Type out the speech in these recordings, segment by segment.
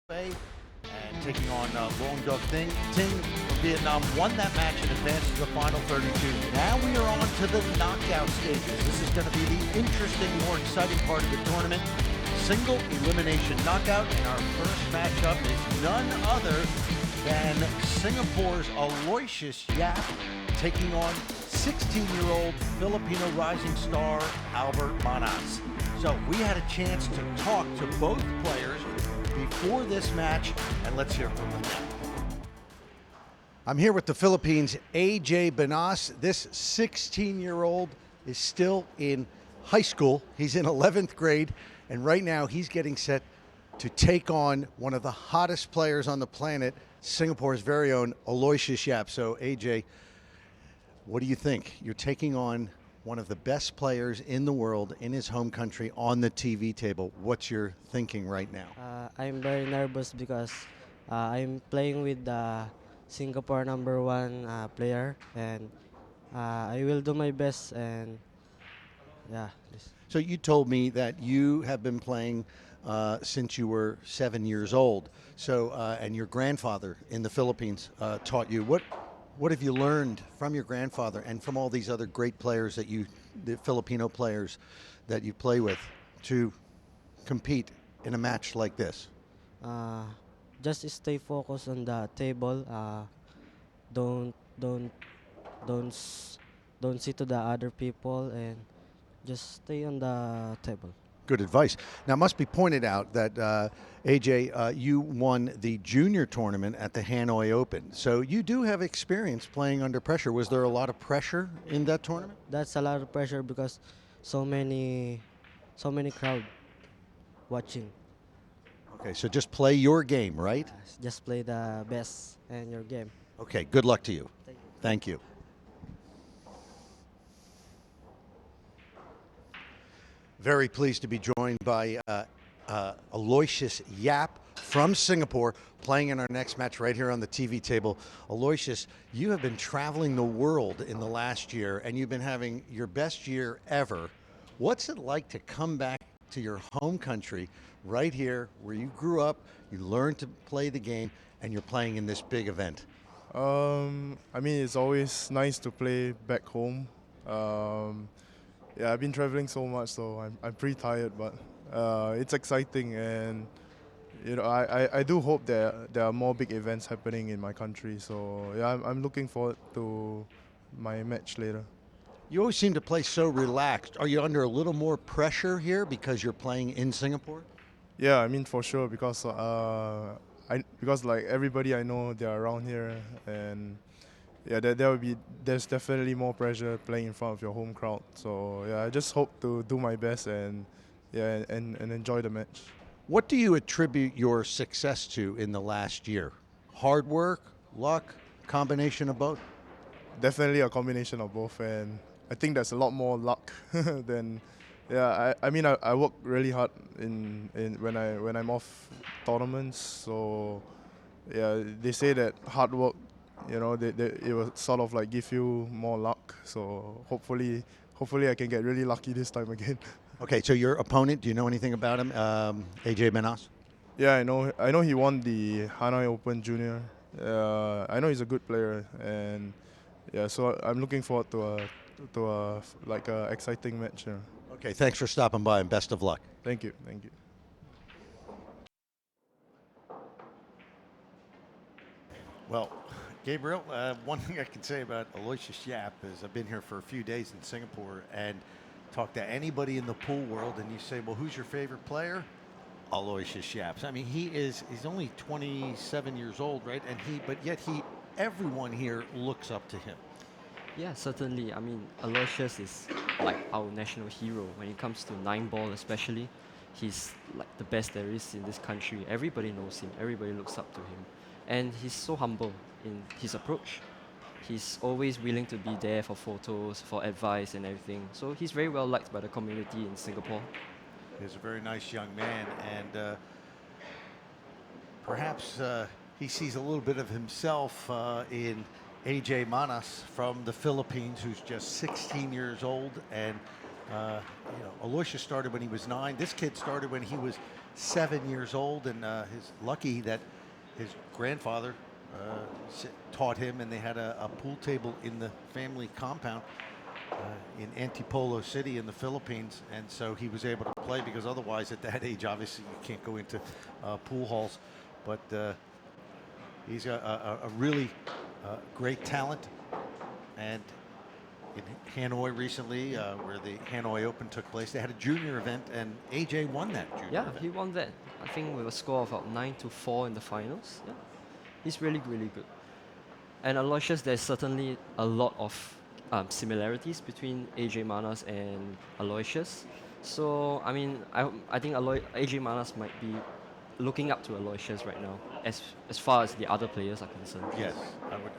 And taking on Long Duck Ting. Ting from Vietnam won that match and advanced to the final 32. Now we are on to the knockout stages. This is going to be the interesting, more exciting part of the tournament. Single elimination knockout, and our first matchup is none other than Singapore's Aloysius Yapp taking on 16-year-old Filipino rising star Albert Manas. So we had a chance to talk to both players before this match, and let's hear from them now. I'm here with the Philippines' AJ Banas. This 16-year-old is still in high school. He's in 11th grade, and right now he's getting set to take on one of the hottest players on the planet, Singapore's very own Aloysius Yapp. So AJ, what do you think? You're taking on one of the best players in the world in his home country on the TV table. What's your thinking right now? I'm very nervous because I'm playing with the Singapore #1 player, and I will do my best. And yeah. So you told me that you have been playing since you were 7 years old. So and your grandfather in the Philippines taught you. What have you learned from your grandfather and from all these other great players that the Filipino players that you play with, to compete in a match like this? Just stay focused on the table. Don't don't don't s- don't see to the other people, and just stay on the table. Good advice. Now, it must be pointed out that, AJ, you won the junior tournament at the Hanoi Open. So you do have experience playing under pressure. Was there a lot of pressure in that tournament? That's a lot of pressure because so many crowd watching. Okay, so just play your game, right? Just play the best in your game. Okay, good luck to you. Thank you. Thank you. Very pleased to be joined by Aloysius Yapp from Singapore, playing in our next match right here on the TV table. Aloysius, you have been traveling the world in the last year, and you've been having your best year ever. What's it like to come back to your home country right here where you grew up, you learned to play the game, and you're playing in this big event? I mean, it's always nice to play back home. Yeah, I've been traveling so much, so I'm pretty tired, but it's exciting, and I do hope that there are more big events happening in my country. So yeah, I'm looking forward to my match later. You always seem to play so relaxed. Are you under a little more pressure here because you're playing in Singapore? Yeah, I mean for sure because because like everybody I know, they're around here, and yeah, there's definitely more pressure playing in front of your home crowd. So yeah, I just hope to do my best and enjoy the match. What do you attribute your success to in the last year? Hard work, luck, combination of both? Definitely a combination of both, and I think there's a lot more luck than. Yeah, I mean I work really hard in when I'm off tournaments. So yeah, they say that hard work, it will sort of like give you more luck. So hopefully I can get really lucky this time again. Okay, so your opponent, do you know anything about him, AJ Banas? Yeah, I know he won the Hanoi Open Junior. I know he's a good player, and yeah, so I'm looking forward to a like a exciting match. Yeah. Okay, thanks for stopping by and best of luck. Thank you. Well, Gabriel, one thing I can say about Aloysius Yapp is I've been here for a few days in Singapore and talk to anybody in the pool world, and you say, well, who's your favorite player? Aloysius Yapp. I mean, he's only 27 years old, right? But yet everyone here looks up to him. Yeah, certainly. I mean, Aloysius is like our national hero when it comes to 9-ball especially. He's like the best there is in this country. Everybody knows him. Everybody looks up to him. And he's so humble in his approach. He's always willing to be there for photos, for advice and everything. So he's very well liked by the community in Singapore. He's a very nice young man, and perhaps he sees a little bit of himself in AJ Manas from the Philippines, who's just 16 years old, and Aloysius started when he was 9. This kid started when he was 7 years old, and he's lucky that his grandfather taught him, and they had a pool table in the family compound in Antipolo City in the Philippines, and so he was able to play because otherwise at that age, obviously, you can't go into pool halls. But he's a really great talent, and in Hanoi recently, where the Hanoi Open took place, they had a junior event, and AJ won that junior Yeah, event. he won that. I think with a score of about 9-4 in the finals. Yeah, he's really, really good. And Aloysius, there's certainly a lot of similarities between AJ Manas and Aloysius. So, I mean, I think AJ Manas might be looking up to Aloysius right now, as far as the other players are concerned. Yes,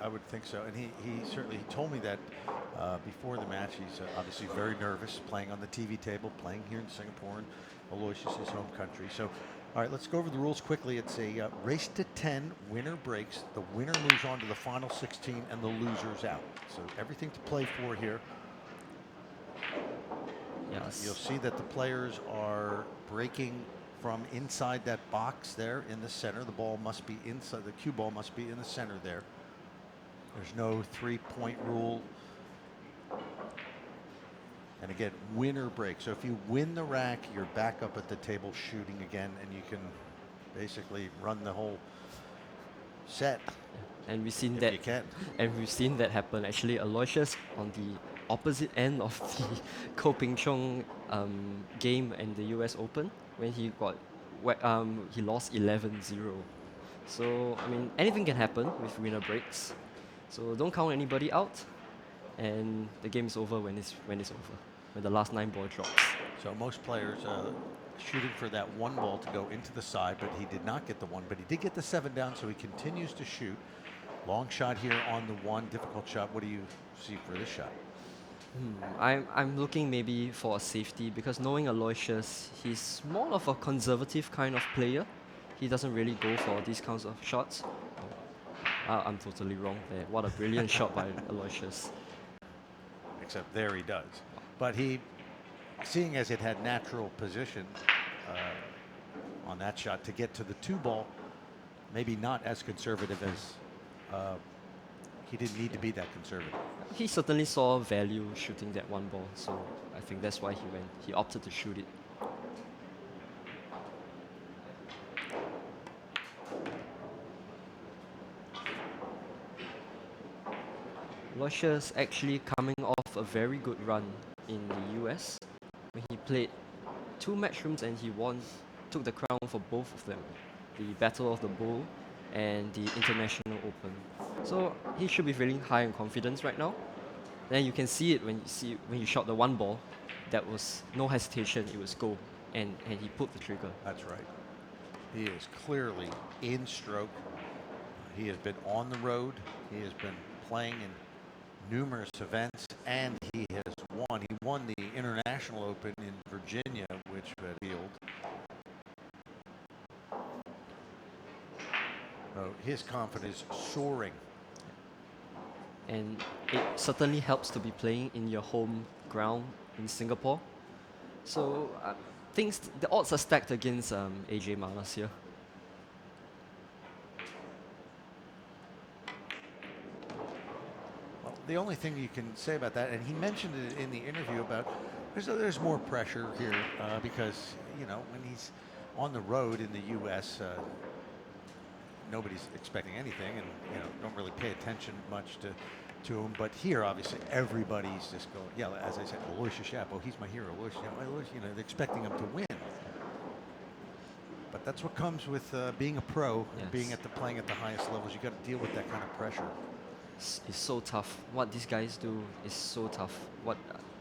I would think so. And he certainly told me that before the match. He's obviously very nervous playing on the TV table, playing here in Singapore, and Aloysius is home country. So, all right, let's go over the rules quickly. It's a race to 10, winner breaks. The winner moves on to the final 16, and the loser's out. So everything to play for here. Yes. You'll see that the players are breaking from inside that box there in the center. The ball must be inside, the cue ball must be in the center there. There's no 3-point rule. And again, winner break. So if you win the rack, you're back up at the table shooting again, and you can basically run the whole set. And we've seen if that. you can. And we've seen that happen. Actually, Aloysius on the opposite end of the Ko Ping Chung game in the US Open, when he he lost 11-0. So I mean, anything can happen with winner breaks. So don't count anybody out, and the game is over when it's over, when the last 9 ball drops. So most players shooting for that 1 ball to go into the side, but he did not get the 1, but he did get the 7 down, so he continues to shoot. Long shot here on the 1, difficult shot. What do you see for this shot? I'm looking maybe for a safety, because knowing Aloysius, he's more of a conservative kind of player. He doesn't really go for these kinds of shots. I'm totally wrong there. What a brilliant shot by Aloysius. Except there he does. But he, seeing as it had natural position on that shot to get to the 2 ball, maybe not as conservative as he didn't need to be that conservative. He certainly saw value shooting that 1 ball, so I think that's why he opted to shoot it. Aloysius actually coming off a very good run in the US, when he played 2 matchrooms and he took the crown for both of them, the Battle of the Bull and the International Open. So he should be feeling high in confidence right now. Then you can see it when you shot the 1 ball, that was no hesitation, it was go, and he pulled the trigger. That's right. He is clearly in stroke. He has been on the road. He has been playing in numerous events, and he has won. He won the International Open in Virginia, which field. So his confidence is soaring. And it certainly helps to be playing in your home ground in Singapore. So the odds are stacked against AJ Manas here. Well, the only thing you can say about that, and he mentioned it in the interview about, there's more pressure here because, when he's on the road in the U.S., nobody's expecting anything, and don't really pay attention much to him. But here, obviously, everybody's just going, yeah, as I said, Aloysius Yapp, oh, he's my hero. Aloysius Yapp, they're expecting him to win. But that's what comes with being a pro and being playing at the highest levels. You got to deal with that kind of pressure. It's so tough. What these guys do is so tough. What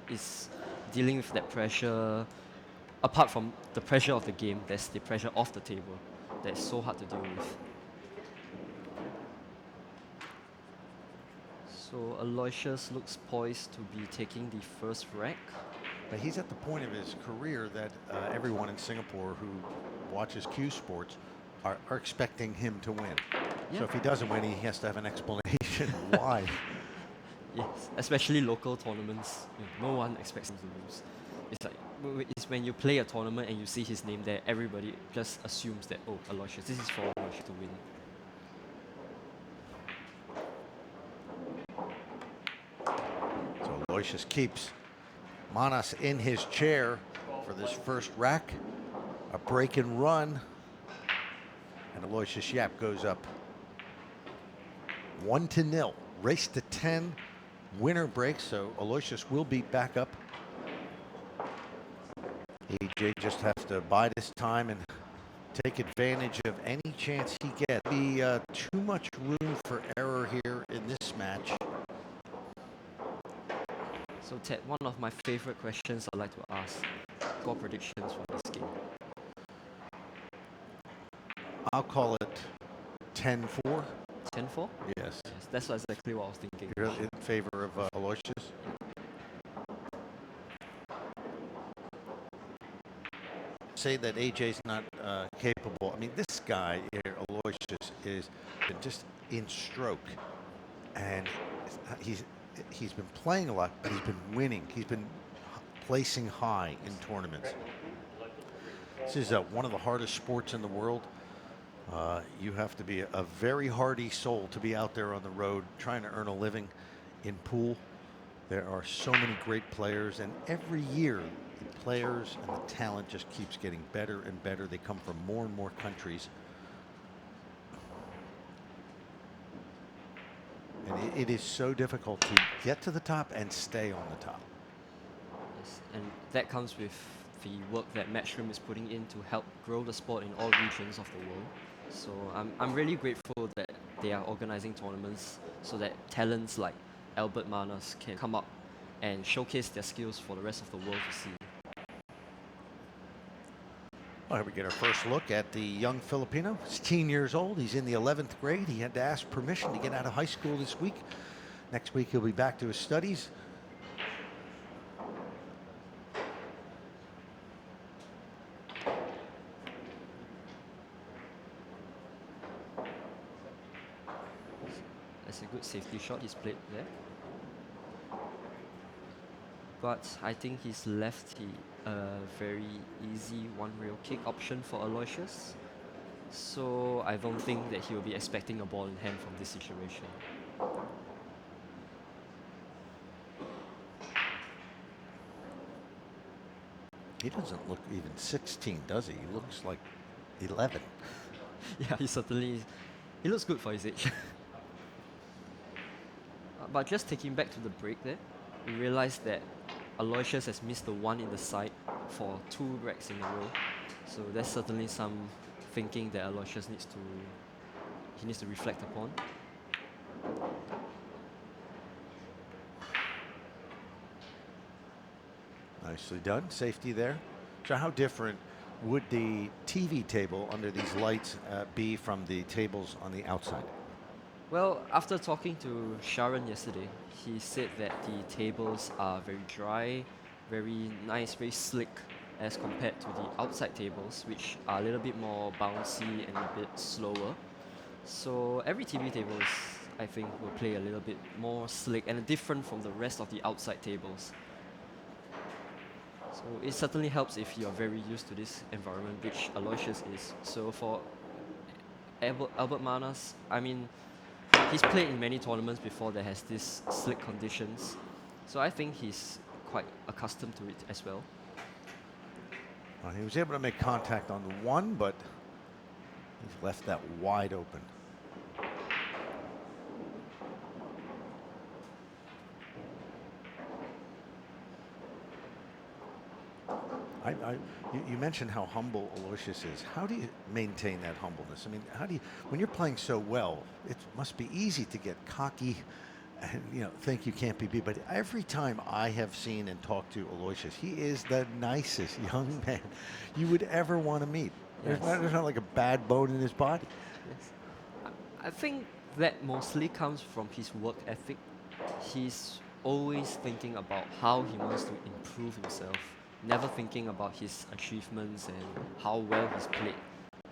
is dealing with that pressure? Apart from the pressure of the game, there's the pressure off the table. That's so hard to deal with. So Aloysius looks poised to be taking the first rack. But he's at the point of his career that everyone in Singapore who watches Q Sports are expecting him to win. Yeah. So if he doesn't win, he has to have an explanation why. Yes, especially local tournaments. No one expects him to lose. It's like it's when you play a tournament and you see his name there, everybody just assumes that, oh, Aloysius, this is for Aloysius to win. So Aloysius keeps Manas in his chair for this first rack. A break and run. And Aloysius Yapp goes up 1-0. Race to 10. Winner breaks, so Aloysius will be back up. AJ just has to bide his time and take advantage of any chance he gets. Be too much room for error here in this match. So Ted, one of my favorite questions I'd like to ask. Score predictions for this game. I'll call it 10-4. 10-4? Yes. Yes, that's exactly what I was thinking. You're in favor of Aloysius? Say that AJ's not capable. I mean, this guy here, Aloysius, is just in stroke, and he's been playing a lot, but he's been winning. He's been placing high in tournaments. This is one of the hardest sports in the world. You have to be a very hardy soul to be out there on the road trying to earn a living in pool. There are so many great players, and every year the players and the talent just keeps getting better and better. They come from more and more countries. And it is so difficult to get to the top and stay on the top. Yes, and that comes with the work that Matchroom is putting in to help grow the sport in all regions of the world. So I'm really grateful that they are organizing tournaments so that talents like Albert Manas can come up and showcase their skills for the rest of the world to see. Well, here we get our first look at the young Filipino. He's 10 years old. He's in the 11th grade. He had to ask permission to get out of high school this week. Next week, he'll be back to his studies. That's a good safety shot he's played there. But I think he's left a very easy one rail kick option for Aloysius. So I don't think that he will be expecting a ball in hand from this situation. He doesn't look even 16, does he? He looks like 11. Yeah, he looks good for his age. But just taking back to the break there, we realized that Aloysius has missed the one in the side for 2 racks in a row. So there's certainly some thinking that Aloysius needs to reflect upon. Nicely done. Safety there. So how different would the TV table under these lights be from the tables on the outside? Well, after talking to Sharon yesterday, he said that the tables are very dry, very nice, very slick as compared to the outside tables, which are a little bit more bouncy and a bit slower. So every TV table is, I think, will play a little bit more slick and different from the rest of the outside tables. So it certainly helps if you're very used to this environment, which Aloysius is. So for Albert Manas, I mean, he's played in many tournaments before that has these slick conditions. So I think he's quite accustomed to it as well. Well, he was able to make contact on the one, but he's left that wide open. You mentioned how humble Aloysius is. How do you maintain that humbleness? I mean, how do you, when you're playing so well, it must be easy to get cocky and think you can't be beat. But every time I have seen and talked to Aloysius, he is the nicest young man you would ever want to meet. Yes. There's not like a bad bone in his body. Yes. I think that mostly comes from his work ethic. He's always thinking about how he wants to improve himself, never thinking about his achievements and how well he's played.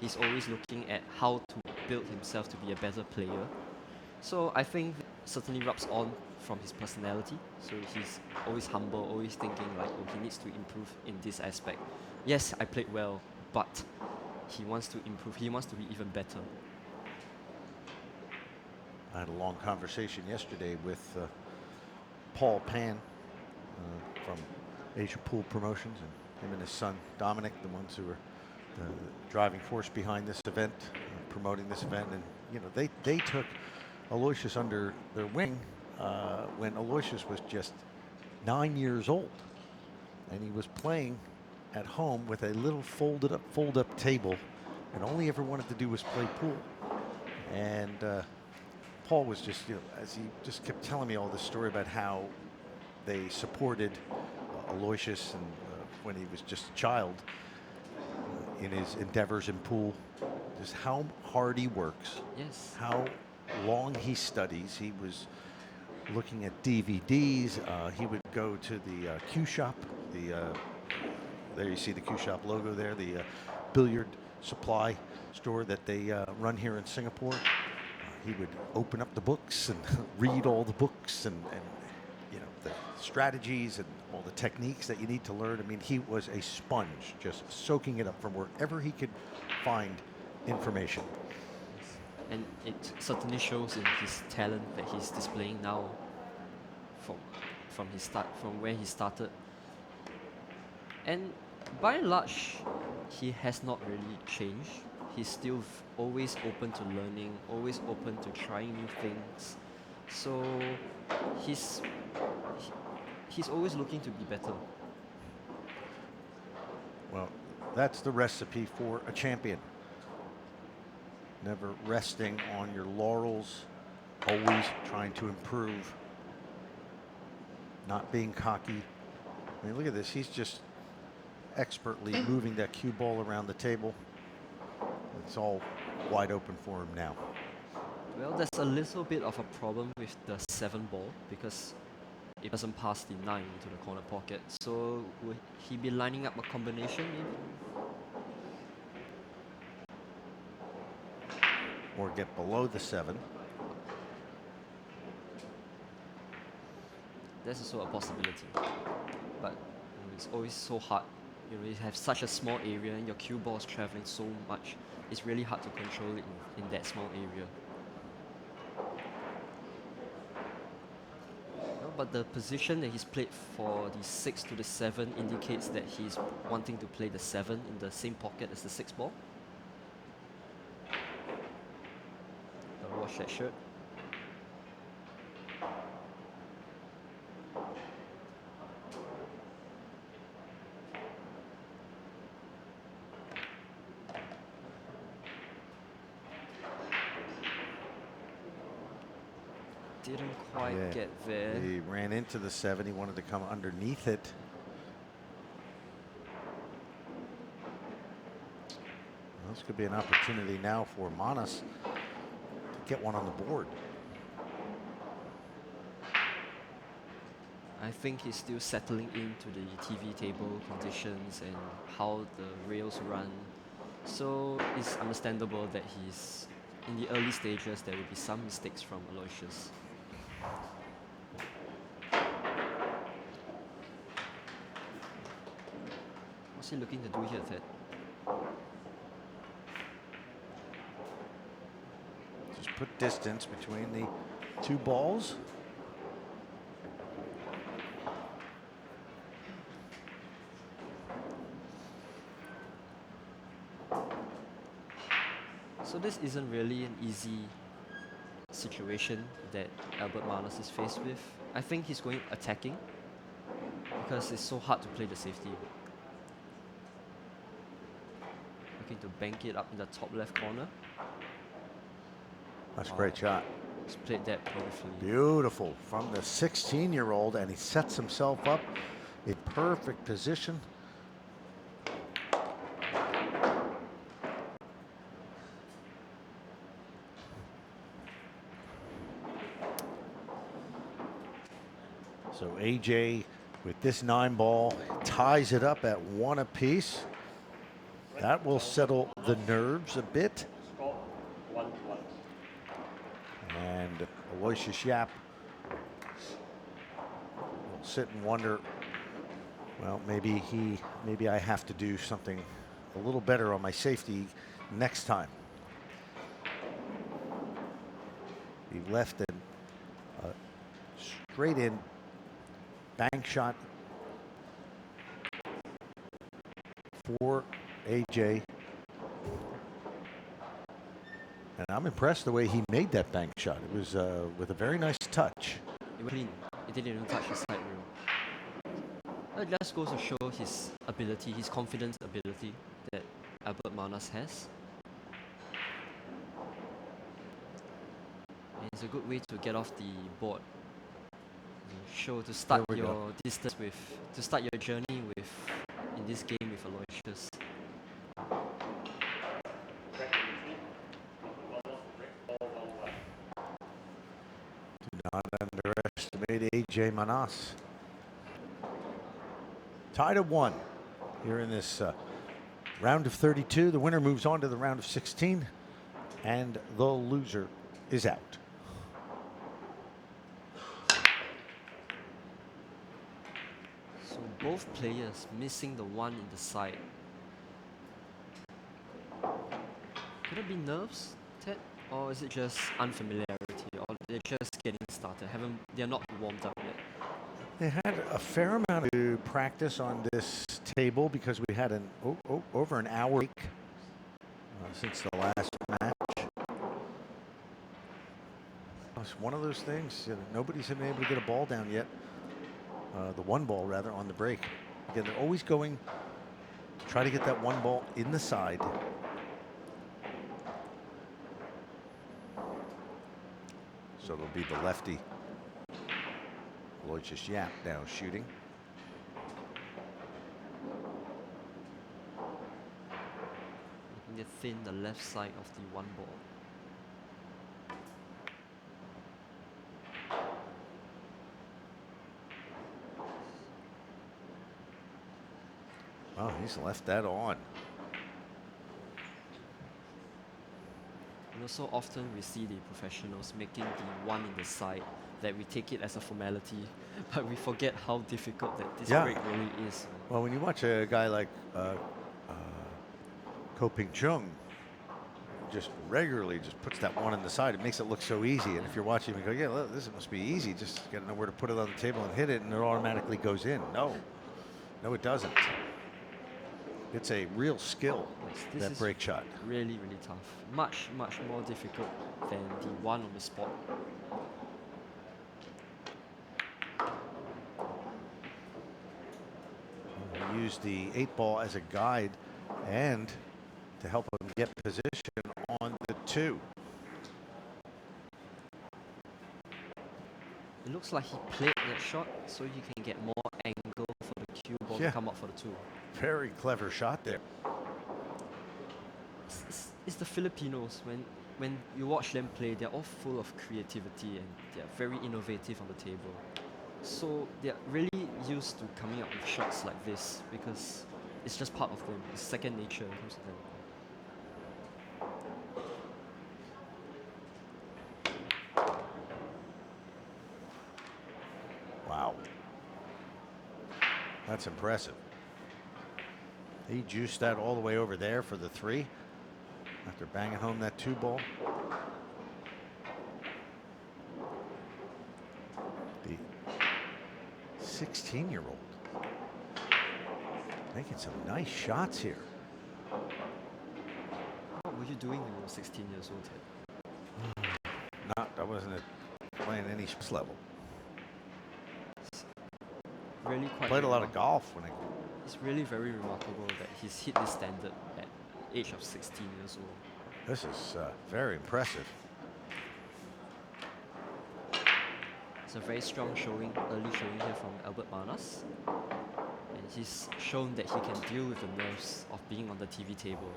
He's always looking at how to build himself to be a better player. So I think certainly rubs on from his personality. So he's always humble, always thinking like, oh, he needs to improve in this aspect. Yes, I played well, but he wants to improve. He wants to be even better. I had a long conversation yesterday with Paul Pan from Asia Pool Promotions, and him and his son Dominic, the ones who were the driving force behind this event, promoting this event. And you know, they took Aloysius under their wing when Aloysius was just 9 years old, and he was playing at home with a little fold up table, and all he ever wanted to do was play pool. And Paul was just, you know, as he just kept telling me all this story about how they supported Aloysius and when he was just a child in his endeavors in pool, just how hard he works, Yes. how long he studies. He was looking at DVDs. He would go to the Q Shop. There you see the Q Shop logo there, the billiard supply store that they run here in Singapore. He would open up the books and read all the books and you know, the strategies and all the techniques that you need to learn. I mean, he was a sponge, just soaking it up from wherever he could find information. And it certainly shows in his talent that he's displaying now from his start, from where he started. And by and large, he has not really changed. He's still always open to learning, always open to trying new things. So he's always looking to be better. Well, that's the recipe for a champion. Never resting on your laurels, always trying to improve, not being cocky. I mean, look at this. He's just expertly moving that cue ball around the table. It's all wide open for him now. Well, there's a little bit of a problem with the 7 ball because it doesn't pass the 9 into the corner pocket. So will he be lining up a combination maybe? Or get below the 7. There's also a possibility. But you know, it's always so hard. You know, you have such a small area and your cue ball is traveling so much. It's really hard to control it in that small area. No, but the position that he's played for the 6 to the 7 indicates that he's wanting to play the 7 in the same pocket as the 6 ball. Gotta wash that shirt. Didn't quite Yeah. get there. He ran into the 7. He wanted to come underneath it. Well, this could be an opportunity now for Manas to get one on the board. I think he's still settling into the TV table conditions and how the rails run. So it's understandable that he's in the early stages. There will be some mistakes from Aloysius. What's he looking to do here, Ted? Just put distance between the two balls. So this isn't really an easy situation that Albert Manas is faced with. I think he's going attacking because it's so hard to play the safety. Looking to bank it up in the top left corner. That's a great shot. He's played that beautifully. Beautiful from the 16-year-old, and he sets himself up in perfect position. So AJ with this 9 ball ties it up at 1 apiece. That will settle the nerves a bit. And And Aloysius Yapp will sit and wonder, well, maybe I have to do something a little better on my safety next time. He left it straight in, bank shot for AJ. And I'm impressed the way he made that bank shot. It was with a very nice touch. It was clean. It didn't even touch the side rail. That just goes to show his ability, his confidence ability that Albert Manas has. And it's a good way to get off the board. To start your distance with, to start your journey with, in this game with Aloysius. Do not underestimate AJ Manas. Tied at 1 here in this round of 32. The winner moves on to the round of 16, and the loser is out. So both players missing the one in the side. Could it be nerves, Ted? Or is it just unfamiliarity? Or they're just getting started? They're not warmed up yet? They had a fair amount of practice on this table because we had over an hour break since the last match. It's one of those things, nobody's been able to get a ball down yet. The one ball, rather, on the break. Again, they're always going to try to get that one ball in the side. So it'll be the lefty, Aloysius Yapp, now shooting. Looking to thin the left side of the one ball. Oh, he's left that on. You know, so often we see the professionals making the one in the side that we take it as a formality, but we forget how difficult that this break really is. Well, when you watch a guy like Ko Ping Chung, just regularly just puts that one in the side, it makes it look so easy. And if you're watching, you go, yeah, look, this must be easy. Just got to know where to put it on the table and hit it, and it automatically goes in. No, it doesn't. It's a real skill, that break shot. Really, really tough. Much, much more difficult than the one on the spot. We use the 8-ball as a guide and to help him get position on the 2. It looks like he played that shot so he can get more angle for the cue ball to come up for the 2. Very clever shot there. It's the Filipinos. When you watch them play, they're all full of creativity and they're very innovative on the table. So they're really used to coming up with shots like this because it's just part of them. It's second nature when it comes to them. Wow. That's impressive. He juiced that all the way over there for the 3 after banging home that 2-ball. The 16-year-old making some nice shots here. What were you doing when you were 16 years old, Ted? I wasn't playing any level. Really quite played a lot of golf when I. It's really very remarkable that he's hit this standard at age of 16 years old. This is very impressive. It's a very strong showing, early showing here from Albert Manas. And he's shown that he can deal with the nerves of being on the TV table.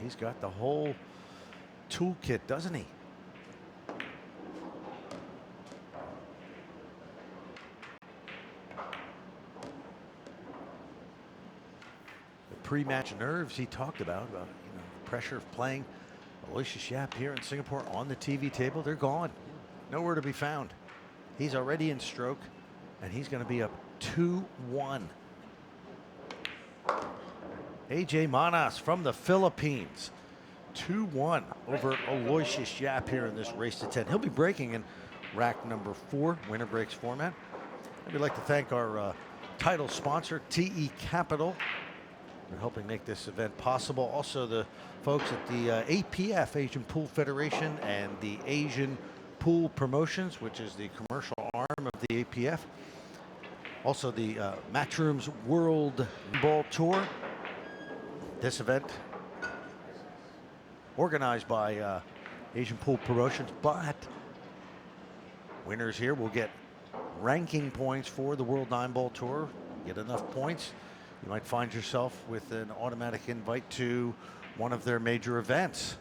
He's got the whole toolkit, doesn't he? pre-match nerves he talked about the pressure of playing Aloysius Yapp here in Singapore on the TV table. They're gone. Nowhere to be found. He's already in stroke, and he's going to be up 2-1. AJ Manas from the Philippines. 2-1 over Aloysius Yapp here in this race to 10. He'll be breaking in rack number 4, winner breaks format. And we'd like to thank our title sponsor, TE Capital, for helping make this event possible. Also the folks at the APF, Asian Pool Federation, and the Asian Pool Promotions, which is the commercial arm of the APF. Also the Matchrooms World Ball Tour. This event organized by Asian Pool Promotions, but winners here will get ranking points for the World 9-Ball Tour. Get enough points, you might find yourself with an automatic invite to one of their major events.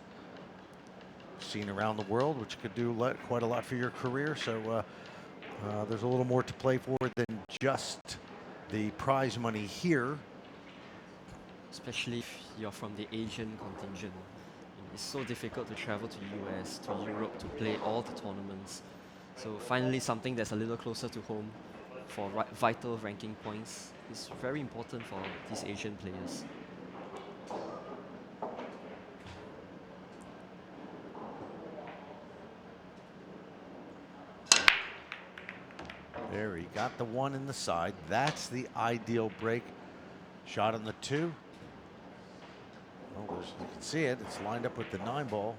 Seen around the world, which could do quite a lot for your career. So there's a little more to play for than just the prize money here. Especially if you're from the Asian contingent. It's so difficult to travel to US, to Europe to play all the tournaments. So finally something that's a little closer to home for vital ranking points is very important for these Asian players. There, he got the 1 in the side. That's the ideal break. Shot on the 2. Oh, you can see it. It's lined up with the 9-ball.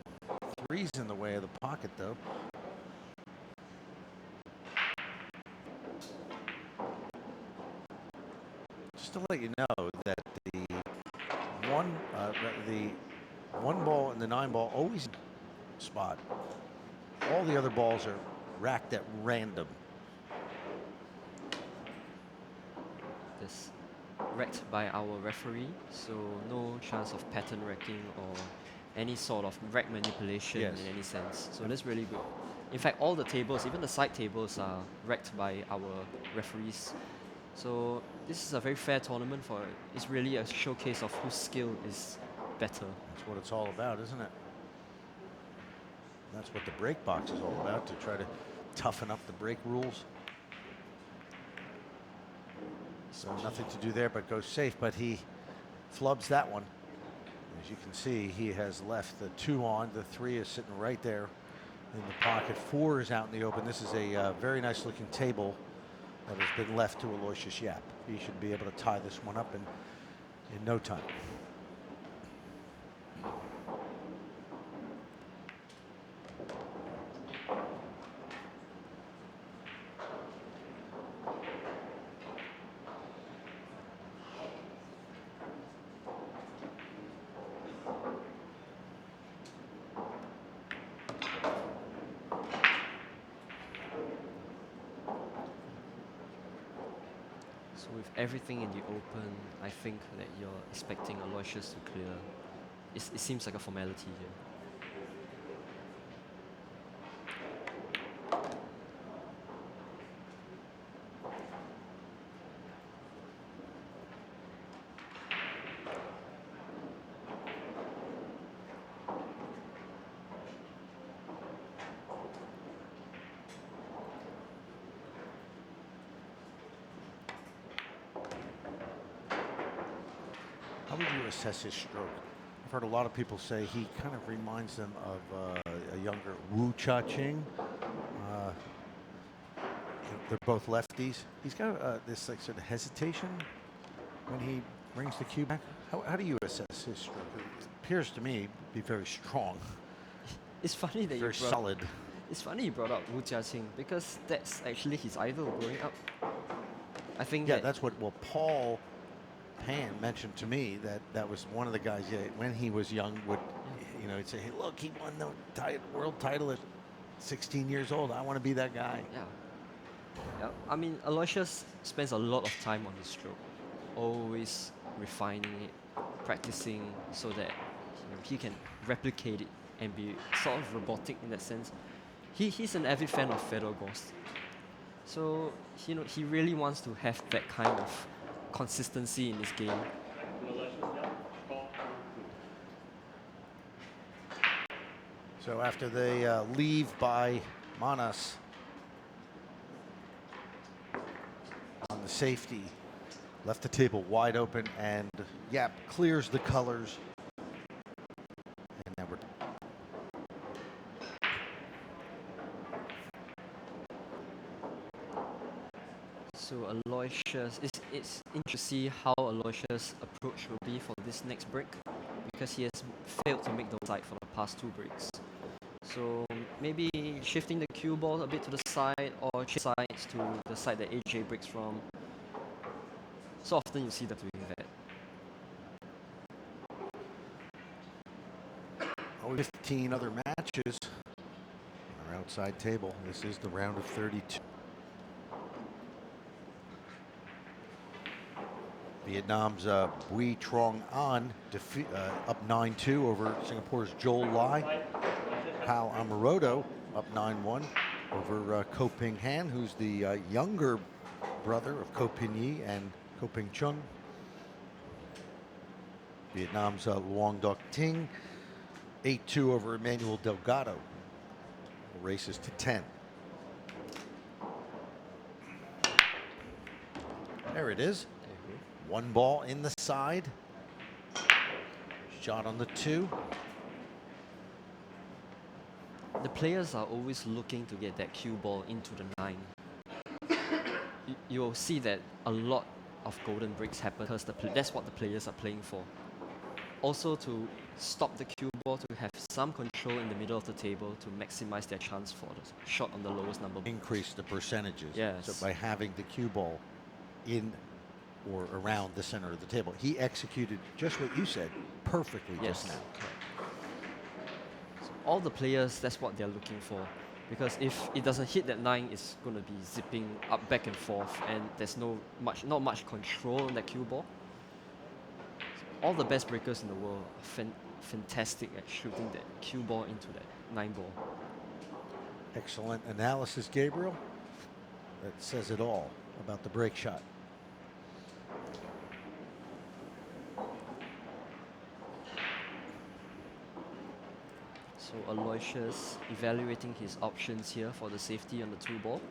3's in the way of the pocket, though. Just to let you know that the one ball and the 9-ball always spot. All the other balls are racked at random. This wrecked by our referee, so no chance of pattern wrecking or any sort of rack manipulation in any sense. So that's really good. In fact, all the tables, even the side tables, are wrecked by our referees. So this is a very fair tournament for it's really a showcase of whose skill is better. That's what it's all about, isn't it? That's what the break box is all about, to try to toughen up the break rules. So nothing to do there but go safe, but he flubs that one. As you can see, he has left the 2 on, the 3 is sitting right there in the pocket. 4 is out in the open. This is a very nice looking table that has been left to Aloysius Yapp. He should be able to tie this one up in no time. So with everything in the open, I think that you're expecting Aloysius to clear. It seems like a formality here. How would you assess his stroke? I've heard a lot of people say he kind of reminds them of a younger Wu Cha-Ching. They're both lefties. He's got this like sort of hesitation when he brings the cue back. How do you assess his stroke? It appears to me to be very strong, It's funny that very solid. It's funny you brought up Wu Jia-Qing because that's actually his idol growing up. I think That's what Paul Pan mentioned to me, that was one of the guys when he was young would, he'd say, hey, look, he won the world title at 16 years old. I want to be that guy. Yeah, I mean, Aloysius spends a lot of time on his stroke, always refining it, practicing so that he can replicate it and be sort of robotic in that sense. He's an avid fan of Fedor Ghost. So, he really wants to have that kind of consistency in his game. So after they leave by Manas on the safety, left the table wide open, and Yapp clears the colors. And now we're So Aloysius, it's interesting to see how Aloysius' approach will be for this next break, because he has failed to make the side for the past 2 breaks. So maybe shifting the cue ball a bit to the side, or change sides to the side that AJ breaks from. So often you see them doing that. always 15 other matches on our outside table. This is the round of 32. Vietnam's Bui Trong An up 9-2 over Singapore's Joel Lai. Pal Amoroto up 9-1 over Ko Ping Han, who's the younger brother of Ko Ping Yi and Ko Ping Chung. Vietnam's Luong Doc Ting 8-2 over Emmanuel Delgado. Races to 10. There it is. 1 ball in the side. Shot on the 2. The players are always looking to get that cue ball into the 9. You'll see that a lot of golden breaks happen because that's what the players are playing for. Also to stop the cue ball, to have some control in the middle of the table to maximize their chance for the shot on the lowest number. Increase the percentages. Yes. So by having the cue ball in or around the center of the table. He executed just what you said perfectly just now. So all the players, that's what they're looking for. Because if it doesn't hit that 9, it's going to be zipping up back and forth, and there's not much control on that cue ball. So all the best breakers in the world are fantastic at shooting that cue ball into that 9 ball. Excellent analysis, Gabriel. That says it all about the break shot. So Aloysius evaluating his options here for the safety on the 2 ball.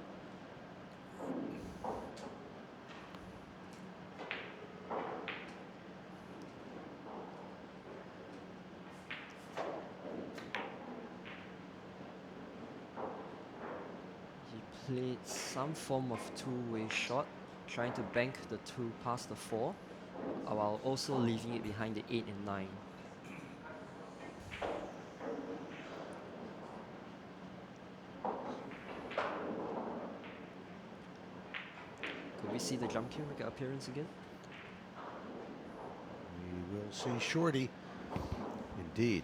He played some form of 2-way shot, trying to bank the 2 past the 4, while also leaving it behind the 8 and 9. Could we see the jump cue make an appearance again? We will see Shorty. Indeed.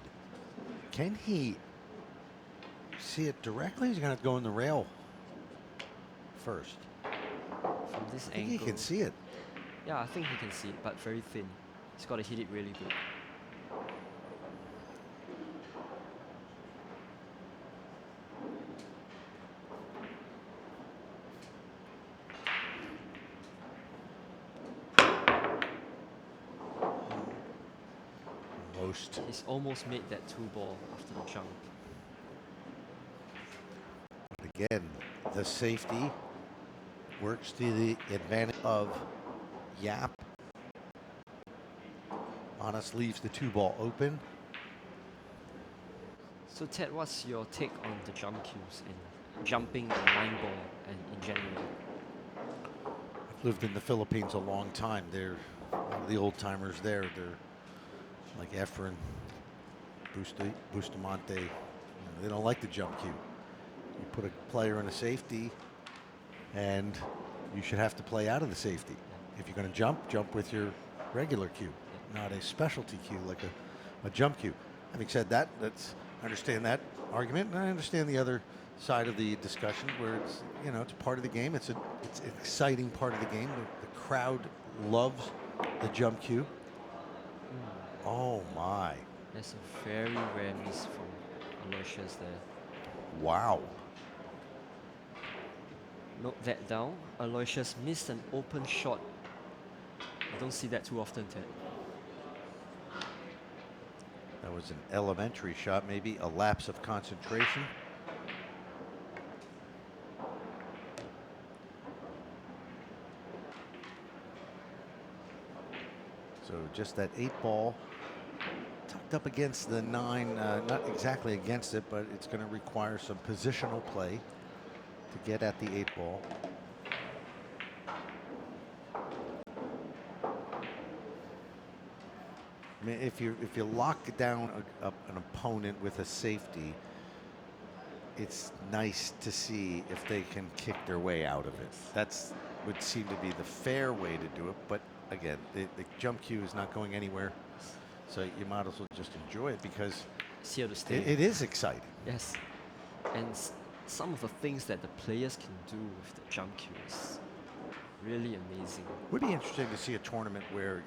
Can he see it directly? He's going to have to go in the rail first. From this I think angle. he can see it. Yeah, I think he can see it, but very thin. He's got to hit it really good. He's almost made that 2 ball after the jump. Again, the safety works to the advantage of Yapp. Manas leaves the 2 ball open. So Ted, what's your take on the jump cues and jumping the 9 ball and in general? I've lived in the Philippines a long time. They're one of the old timers there. They're like Efren, Bustamante. You know, they don't like the jump cue. You put a player in a safety, and you should have to play out of the safety. If you're going to jump with your regular cue, not a specialty cue like a jump cue. Having said that, I understand that argument, and I understand the other side of the discussion where it's, you know, it's part of the game. It's an exciting part of the game. The crowd loves the jump cue. Oh my. That's a very rare miss from Aloysius there. Wow. Note that down. Aloysius missed an open shot. I don't see that too often, Ted. That was an elementary shot, maybe a lapse of concentration. So just that 8-ball tucked up against the 9, not exactly against it, but it's going to require some positional play to get at the 8-ball. I mean, if you lock down an opponent with a safety, it's nice to see if they can kick their way out of it. That's would seem to be the fair way to do it. But again, the jump cue is not going anywhere, so you might as well just enjoy it because It's here to stay. it is exciting. Yes. And some of the things that the players can do with the jump cue is really amazing. Would be interesting to see a tournament where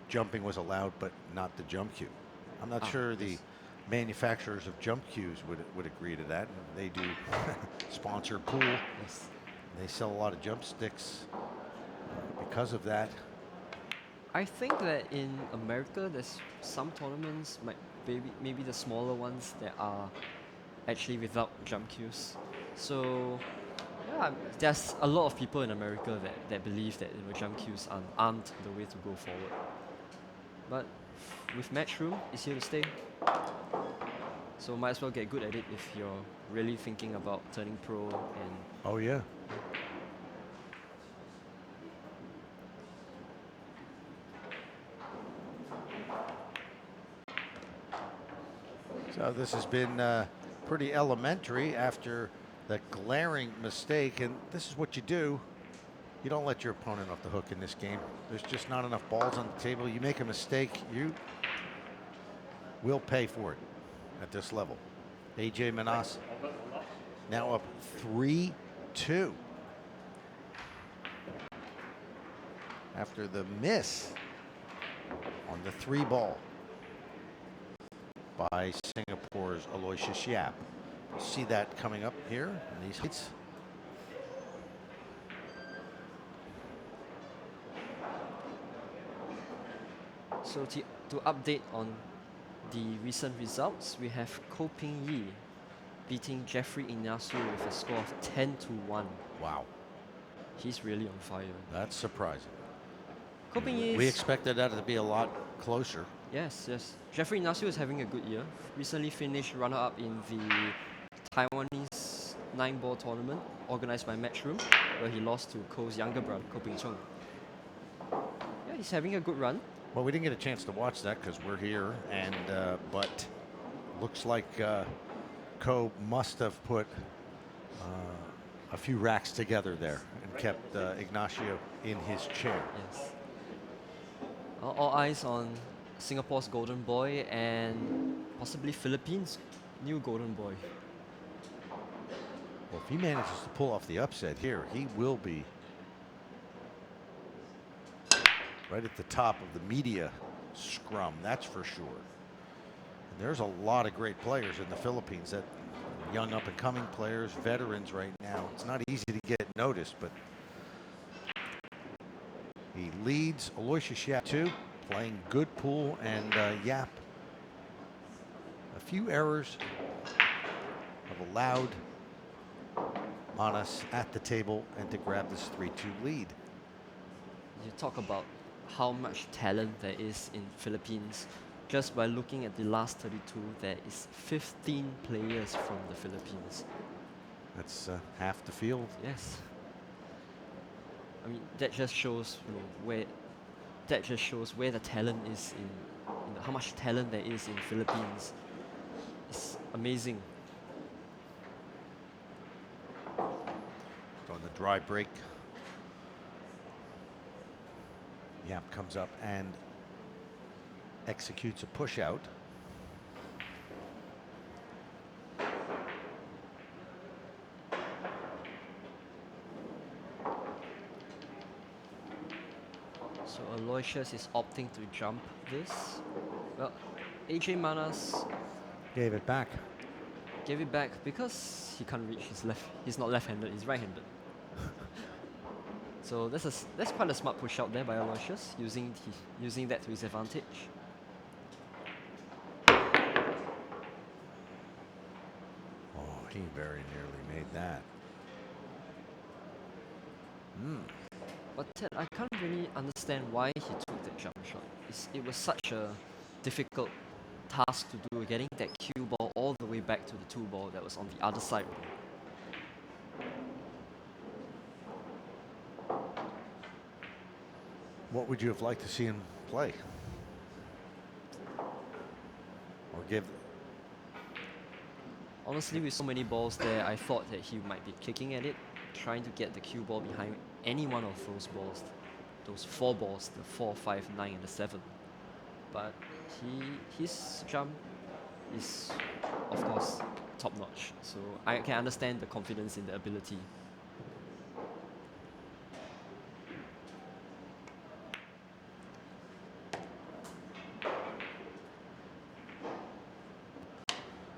jumping was allowed, but not the jump cue. I'm not sure the manufacturers of jump cues would agree to that. And they do sponsor pool. Yes. They sell a lot of jump sticks because of that. I think that in America, there's some tournaments, maybe the smaller ones, that are actually without jump cues. So yeah, there's a lot of people in America that believe that jump cues aren't the way to go forward. But with Matchroom, it's here to stay. So might as well get good at it if you're really thinking about turning pro. And Oh yeah. So this has been pretty elementary after that glaring mistake, and this is what you do. You don't let your opponent off the hook in this game. There's just not enough balls on the table. You make a mistake, you will pay for it at this level. AJ Manas now up 3-2 after the miss on the 3-ball by Singapore's Aloysius Yapp. See that coming up here in these hits. so to update on the recent results, we have Ko Ping Yi beating Jeffrey Ignacio with a score of 10-1. Wow, He's really on fire. that's surprising. Ko Ping Yi We is- expected that to be a lot closer. Yes. Jeffrey Ignacio is having a good year. Recently finished runner-up in the Taiwanese 9-ball tournament organized by Matchroom, where he lost to Ko's younger brother, Ko Ping Chung. Yeah, he's having a good run. Well, we didn't get a chance to watch that because we're here, and but looks like Ko must have put a few racks together there and kept Ignacio in his chair. Yes. All eyes on Singapore's golden boy and possibly Philippines' new golden boy. Well, if he manages to pull off the upset here, he will be right at the top of the media scrum, that's for sure. And there's a lot of great players in the Philippines, that young up-and-coming players, veterans right now. It's not easy to get noticed, but he leads Aloysius Yapp too, playing good pool, and Yapp, a few errors have allowed Manas at the table and to grab this 3-2 lead. You talk about how much talent there is in Philippines. Just by looking at the last 32, there is 15 players from the Philippines. That's half the field. Yes. I mean, that just shows where the talent is in how much talent there is in Philippines. It's amazing. On the dry break, Yapp comes up and executes a push out. So Aloysius is opting to jump this. Well, AJ Manas Gave it back. gave it back because he can't reach his left. He's not left-handed. He's right-handed. So that's quite a smart push out there by Aloysius, using that to his advantage. he very nearly made that. But Ted, I can't really understand why he took that jump shot. It was such a difficult task to do, getting that cue ball all the way back to the two ball that was on the other side. What would you have liked to see him play? Or give? Honestly, with so many balls there, I thought that he might be kicking at it, trying to get the cue ball behind any one of those balls, those four balls, the 4, 5, 9, and the 7. But his jump is, of course, top notch. So I can understand the confidence in the ability.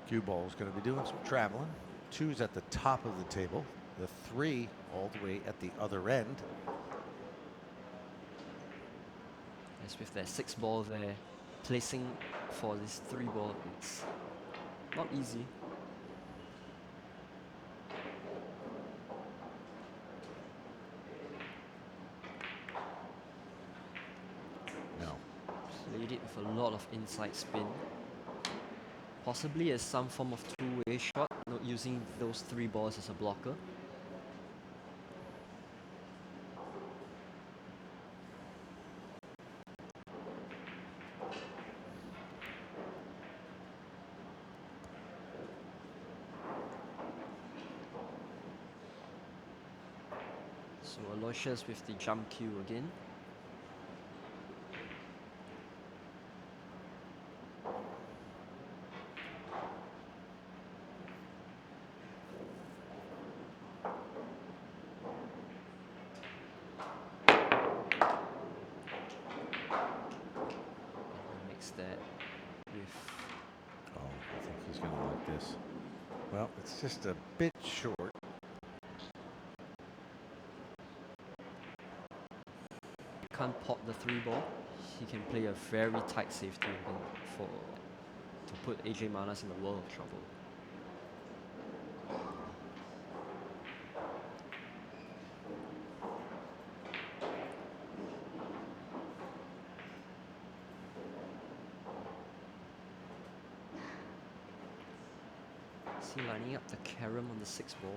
Cue ball is going to be doing some traveling. 2's at the top of the table. The 3 all the way at the other end. As with that 6 ball there, placing for this 3 ball, it's not easy. No. Played it with a lot of inside spin. Possibly as some form of two-way shot, not using those 3 balls as a blocker. So Aloysius with the jump cue again. Mix that with Oh, I think he's going to like this. Well, it's just a bit short. can't pop the 3 ball. He can play a very tight safety to put AJ Manas in a world of trouble. Is he lining up the carom on the 6 ball?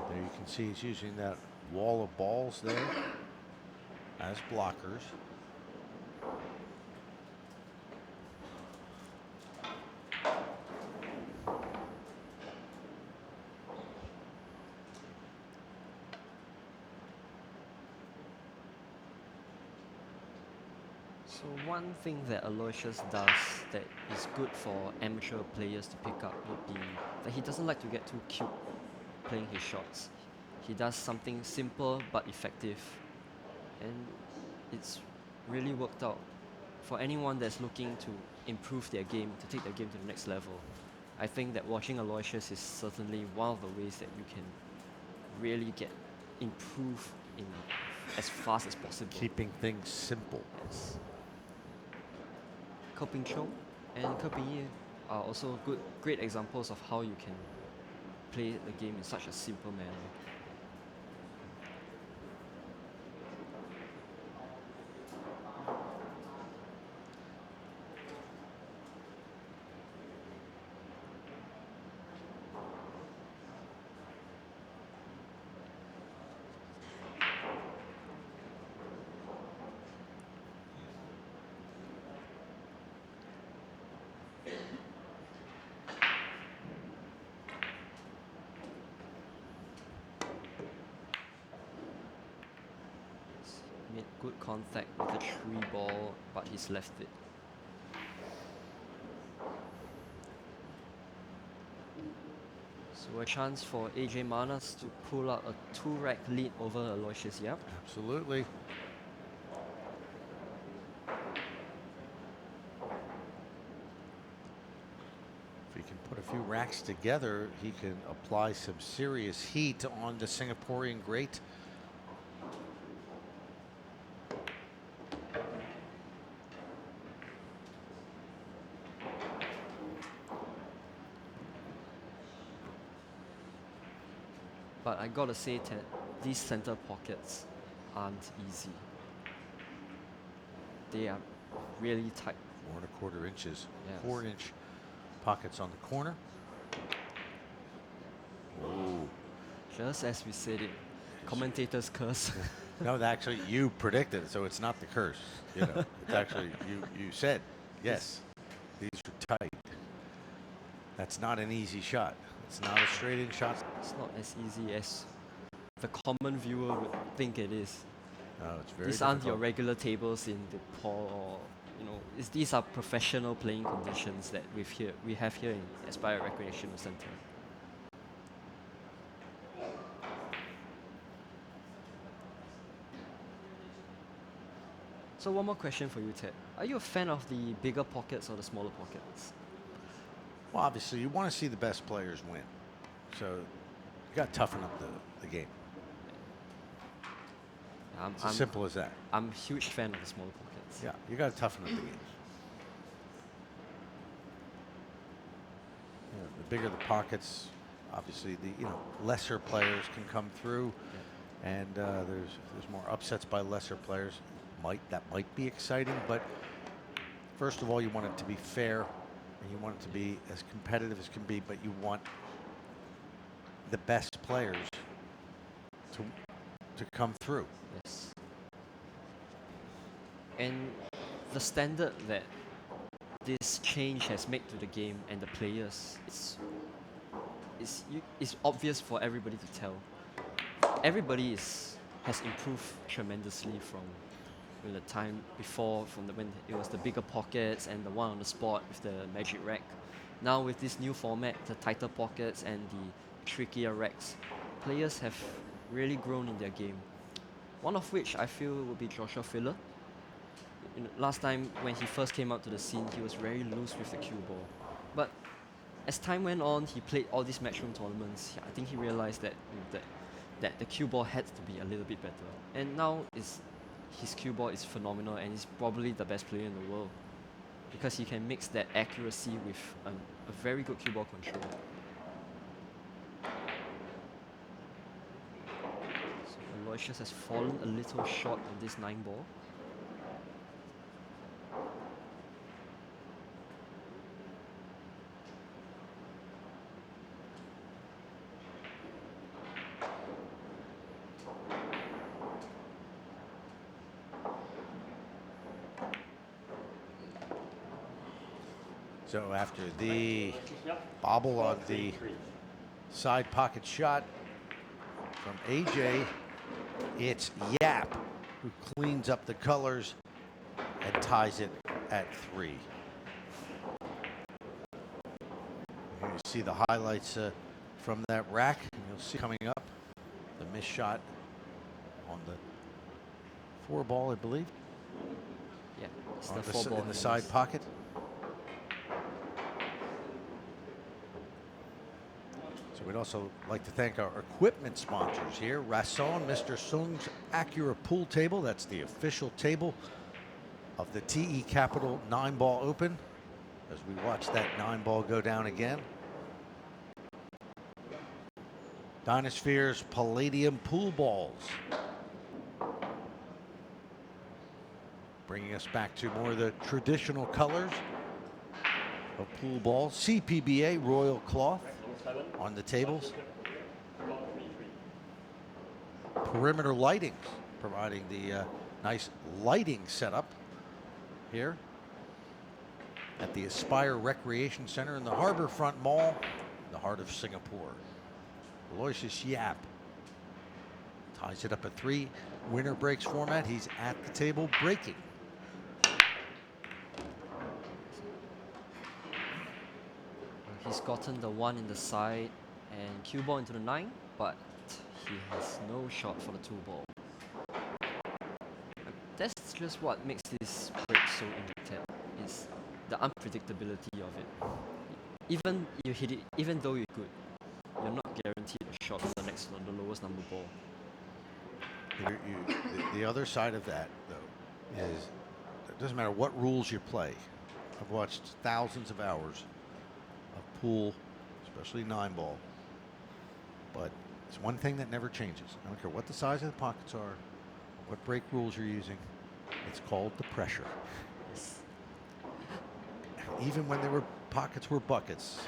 There you can see he's using that wall of balls there as blockers. So one thing that Aloysius does that is good for amateur players to pick up would be that he doesn't like to get too cute playing his shots. He does something simple but effective, and it's really worked out for anyone that's looking to improve their game, to take their game to the next level. I think that watching Aloysius is certainly one of the ways that you can really improve in as fast as possible. Keeping things simple. Yes. Ko Ping Chong and Ko Ping Ye are also great examples of how you can play the game in such a simple manner. Made good contact with the 3 ball, but he's left it. So a chance for AJ Manas to pull out a 2-rack lead over Aloysius Yapp. Absolutely. If he can put a few racks together, he can apply some serious heat on the Singaporean great. But I gotta say that these center pockets aren't easy. They are really tight. 4¼ inches, Yes. 4-inch pockets on the corner. Ooh. Just as we said it, commentators curse. No, actually, you predicted it, so it's not the curse. You know, it's actually you said yes. These are tight. That's not an easy shot. It's not a straight-in shot. It's not as easy as the common viewer would think it is. No, it's very These aren't your difficult. regular tables in the hall, or these are professional playing conditions that we have here in Aspire Recreational Centre. So one more question for you, Ted. Are you a fan of the bigger pockets or the smaller pockets? Well, obviously, you want to see the best players win. So you got to toughen up the game. It's as simple as that. I'm a huge fan of the smaller pockets. Yeah, you got to toughen up the game. The bigger the pockets, obviously, the lesser players can come through, and there's more upsets by lesser players. That might be exciting, but first of all, you want it to be fair, and you want it to be as competitive as can be, but you want the best players to come through. Yes. And the standard that this change has made to the game and the players is obvious for everybody to tell. Everybody has improved tremendously from the time before, when it was the bigger pockets and the one on the spot with the magic rack. Now with this new format, the tighter pockets and the trickier racks, players have really grown in their game. One of which I feel would be Joshua Filler. Last time when he first came out to the scene, he was very loose with the cue ball. But as time went on, he played all these matchroom tournaments. I think he realized that the cue ball had to be a little bit better. And now his cue ball is phenomenal, and he's probably the best player in the world because he can mix that accuracy with a very good cue ball control. So Aloysius has fallen a little short on this 9 ball. So after the bobble on the side pocket shot from AJ, it's Yapp who cleans up the colors and ties it at 3. Here you see the highlights from that rack. And you'll see coming up the missed shot on the 4 ball, I believe. Yeah, it's On the 4 ball in the side tennis. pocket. So we'd also like to thank our equipment sponsors here. Rasson, Mr. Sung's Acura Pool Table. That's the official table of the TE Capital 9-ball Open. As we watch that 9-ball go down again. Dynasphere's Palladium Pool Balls. Bringing us back to more of the traditional colors of pool balls. CPBA Royal Cloth on the tables. Perimeter lighting, providing the nice lighting setup here at the Aspire Recreation Center in the Harbourfront Mall, in the heart of Singapore. Aloysius Yapp ties it up at 3. Winner breaks format. He's at the table breaking. He's gotten the 1 in the side and cue ball into the 9, but he has no shot for the 2 ball. That's just what makes this break so intense, is the unpredictability of it. even you hit it, even though you're good, you're not guaranteed a shot on the lowest number ball. The other side of that, though, is it doesn't matter what rules you play. I've watched thousands of hours of pool, especially 9-ball. But it's one thing that never changes. I don't care what the size of the pockets are, what break rules you're using. It's called the pressure. Even when pockets were buckets,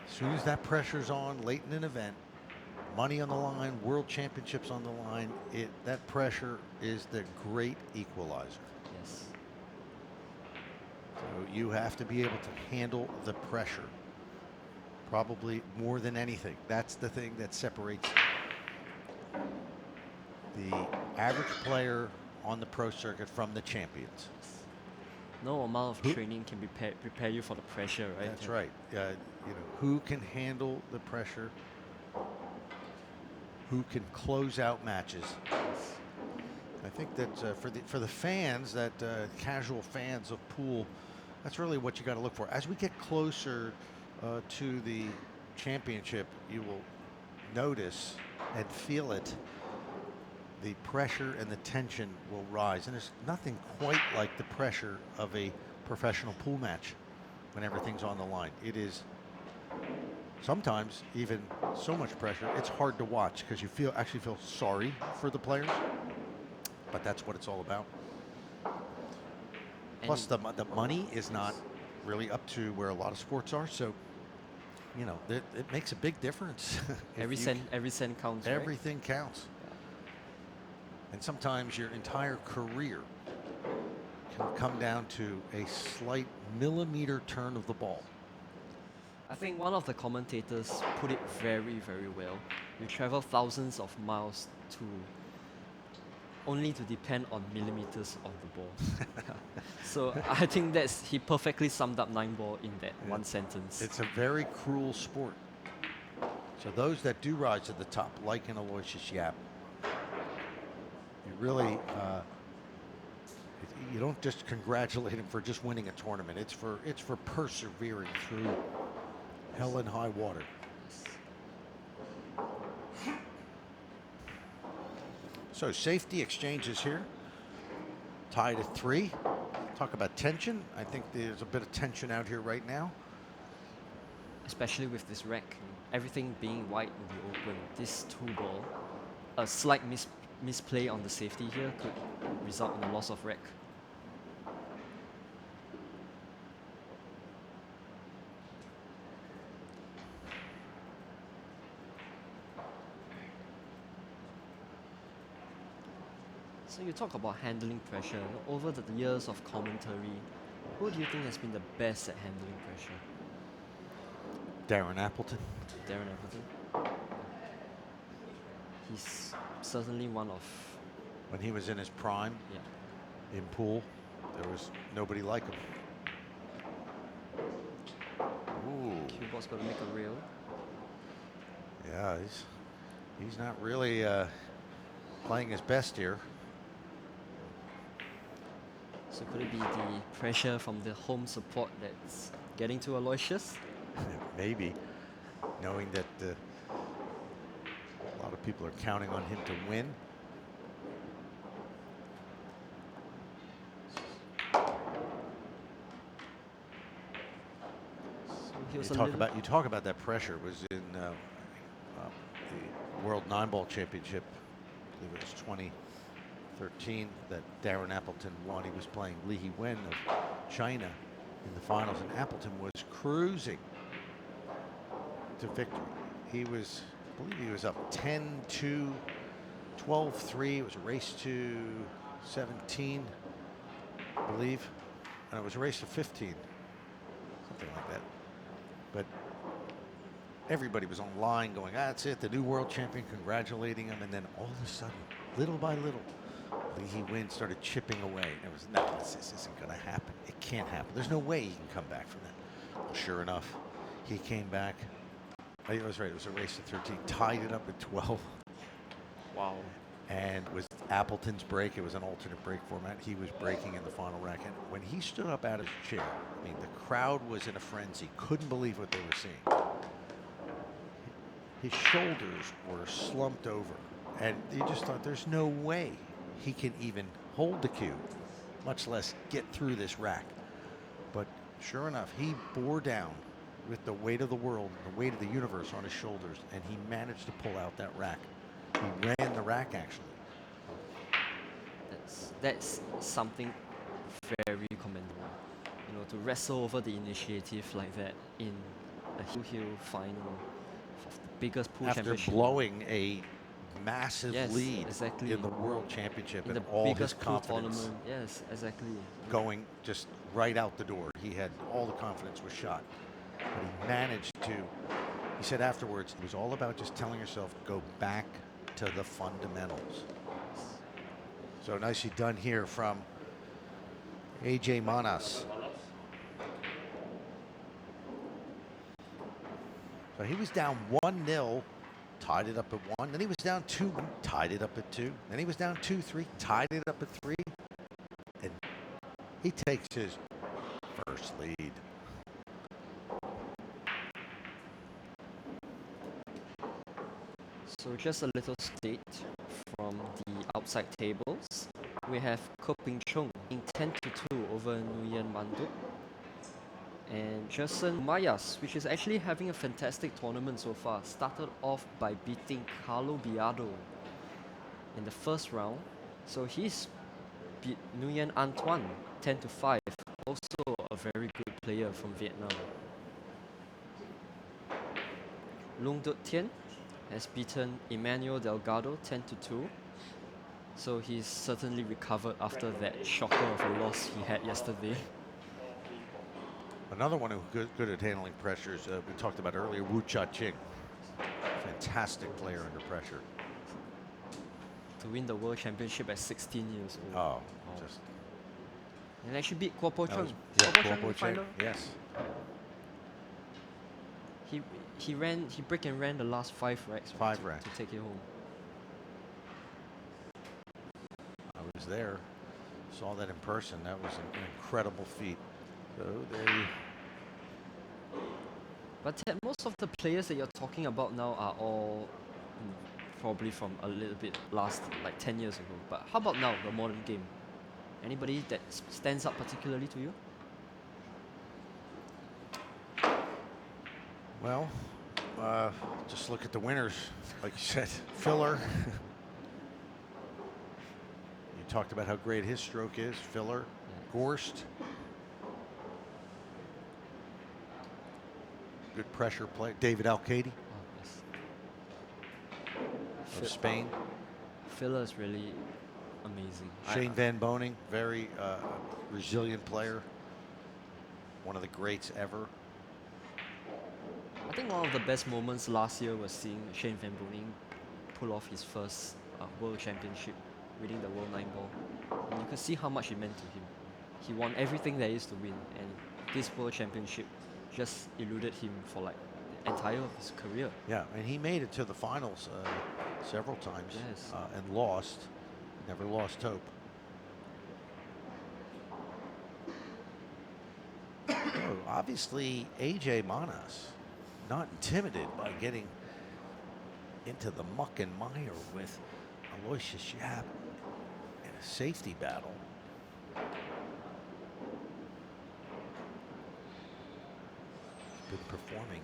as soon as that pressure's on late in an event, money on the line, world championships on the line, that pressure is the great equalizer. Yes. So you have to be able to handle the pressure. Probably more than anything. That's the thing that separates the average player on the pro circuit from the champions. No amount of training can prepare you for the pressure, right? That's right. Who can handle the pressure? Who can close out matches? I think that for the fans, that casual fans of pool, that's really what you got to look for. As we get closer to the championship, you will notice and feel it. The pressure and the tension will rise, and there's nothing quite like the pressure of a professional pool match when everything's on the line. It is sometimes even so much pressure, it's hard to watch because you actually feel sorry for the players, but that's what it's all about. Plus, the money is not really up to where a lot of sports are, so it makes a big difference. Every cent counts. Everything counts. And sometimes your entire career can come down to a slight millimeter turn of the ball. I think one of the commentators put it very, very well. You travel thousands of miles only to depend on millimeters of the ball. So I think he perfectly summed up 9-ball in that one sentence. It's a very cruel sport. So those that do rise to the top, like an Aloysius Yapp, you really you don't just congratulate him for just winning a tournament. It's for persevering through hell and high water. So safety exchanges here. Tied at 3. Talk about tension. I think there's a bit of tension out here right now. Especially with this rack, everything being wide in the open. This 2-ball, a slight misplay on the safety here could result in a loss of rack. So you talk about handling pressure. Over the years of commentary, who do you think has been the best at handling pressure? Darren Appleton. Darren Appleton. He's certainly one of... When he was in his prime, in pool, there was nobody like him. Ooh. Q-Bot's got to make a reel. Yeah, he's not really playing his best here. So could it be the pressure from the home support that's getting to Aloysius? Maybe, knowing that a lot of people are counting on him to win. So you talk about that pressure. It was in the World 9-Ball Championship. I believe it was 2013 that Darren Appleton won. He was playing Li Wen of China in the finals, and Appleton was cruising to victory. I believe he was up 10-2, 12-3. It was a race to 17, I believe. And it was a race to 15, something like that. But everybody was online going, that's it, the new world champion, congratulating him. And then all of a sudden, little by little, Li Wen started chipping away. And it was, no, this isn't going to happen. It can't happen. There's no way he can come back from that. Well, sure enough, he came back. I was right, it was a race to 13. Tied it up at 12. Wow. And with Appleton's break, it was an alternate break format. He was breaking in the final racket. When he stood up out of his chair, I mean, the crowd was in a frenzy. Couldn't believe what they were seeing. His shoulders were slumped over. And you just thought, there's no way he can even hold the cue, much less get through this rack. But sure enough, he bore down with the weight of the world, the weight of the universe on his shoulders, and he managed to pull out that rack. He ran the rack, actually. That's something very commendable. You know, to wrestle over the initiative like that in a hill final of the biggest pool After championship. blowing a massive lead exactly. in the World Championship in and the all his biggest pool confidence tournament. Yes, exactly. going just right out the door. He had all the confidence was shot. But he managed to, he said afterwards, it was all about just telling yourself, go back to the fundamentals. So nicely done here from AJ Manas. So he was down 1-0, tied it up at 1. Then he was down 2, tied it up at 2. Then he was down 2-3, tied it up at 3. And he takes his first lead. So just a little state from the outside tables. We have Ko Ping Chung in 10-2 over Nguyen Manduk. And Jason Mayas, which is actually having a fantastic tournament so far, started off by beating Carlo Biado in the first round. So he's beat Nguyen Antoine 10-5, also a very good player from Vietnam. Lung Dut Tien has beaten Emmanuel Delgado 10-2. So he's certainly recovered after that shocker of a loss he had yesterday. Another one who's good at handling pressures, we talked about earlier, Wu Cha Ching. Fantastic player under pressure. To win the World Championship at 16 years old. Oh, just... And actually beat Kuo Po Chung. Yeah, Kuo Po Chung Kuo Po in the Chung, final. yes. He break and ran the last 5 racks. 5 racks. To take it home. I was there, saw that in person. That was an incredible feat. So there you... But Ted, most of the players that you're talking about now are all probably from a little bit last, like 10 years ago. But how about now, the modern game? Anybody that stands up particularly to you? Well, just look at the winners. Like you said, Filler. You talked about how great his stroke is. Filler, Gorst. Good pressure play. David Al-Kaidi of Spain. Filler is really amazing. Shane Van Boning, very resilient player. One of the greats ever. I think one of the best moments last year was seeing Shane Van Boening pull off his first World Championship, winning the World 9 Ball. And you could see how much it meant to him. He won everything there is to win, and this World Championship just eluded him for like the entire of his career. Yeah, and he made it to the finals several times. Yes. And lost. Never lost hope. Oh, obviously, AJ Manas not intimidated by getting into the muck and mire with Aloysius Yapp in a safety battle. He's been performing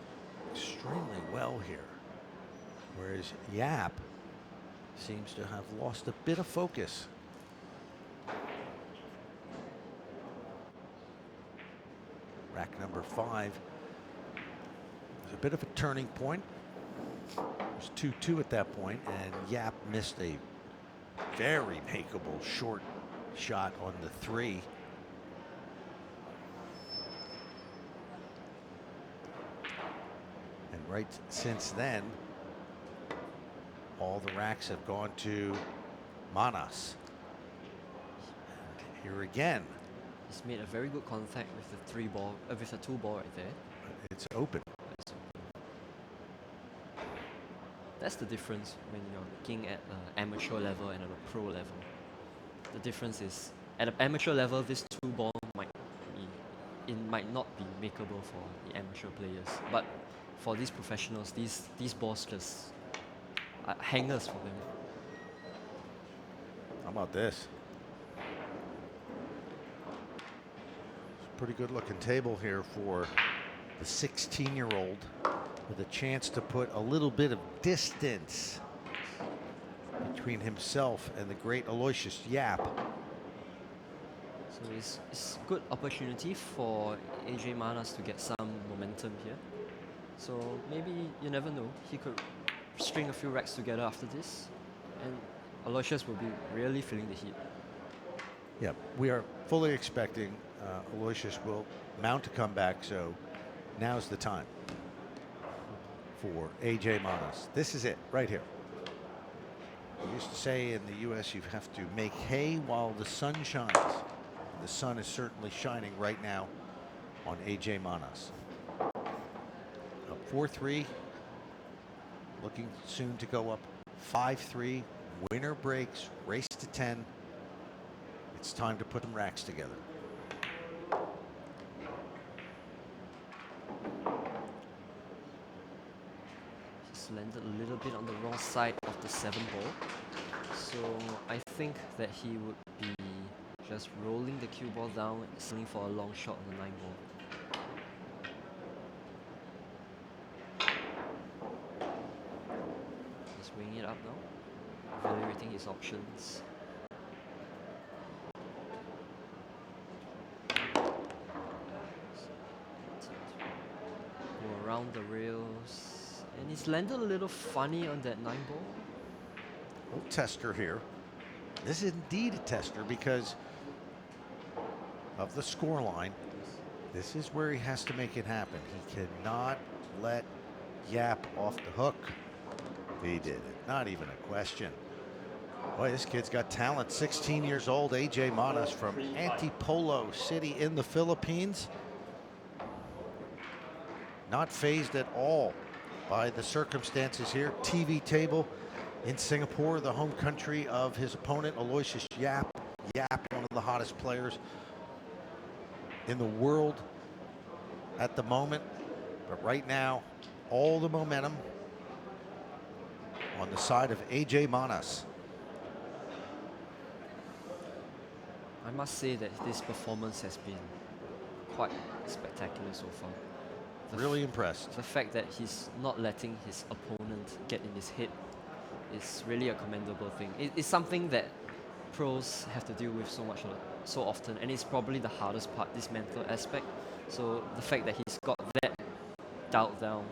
extremely well here, whereas Yapp seems to have lost a bit of focus. Rack number 5 was a bit of a turning point. It was 2-2 at that point, and Yapp missed a very makeable short shot on the 3. And right since then, all the racks have gone to Manas. And here again, He's made a very good contact with the 3 ball, with the 2 ball right there. it's open. That's the difference when you're looking at an amateur level and at a pro level. The difference is, at an amateur level, this two ball might not be makeable for the amateur players, but for these professionals, these balls just are hangers for them. How about this? Pretty good looking table here for the 16-year-old with a chance to put a little bit of distance between himself and the great Aloysius Yapp. So it's a good opportunity for AJ Manas to get some momentum here. So maybe, you never know, he could string a few racks together after this, and Aloysius will be really feeling the heat. Yeah, we are fully expecting Aloysius will mount a comeback, so now's the time for AJ Manas. This is it, right here. We used to say in the U.S. you have to make hay while the sun shines. The sun is certainly shining right now on AJ Manas. Up 4-3, looking soon to go up 5-3. Winner breaks, race to 10. It's time to put them racks together. Just landed a little bit on the wrong side of the 7 ball. So I think that he would be just rolling the cue ball down and settling for a long shot on the 9 ball. Just weighing it up now, evaluating his options. Go around the rails, and he's landed a little funny on that 9 ball. Little tester here. This is indeed a tester because of the score line. This is where he has to make it happen. He cannot let Yapp off the hook. He did it. Not even a question. Boy, this kid's got talent. 16 years old, AJ Manas from Antipolo City in the Philippines. Not phased at all by the circumstances here. TV table in Singapore, the home country of his opponent, Aloysius Yapp. Yapp, one of the hottest players in the world at the moment. But right now, all the momentum on the side of AJ Manas. I must say that this performance has been quite spectacular so far. Really impressed. The fact that he's not letting his opponent get in his head is really a commendable thing. It's something that pros have to deal with so often, and it's probably the hardest part, this mental aspect. So the fact that he's got that dialed down,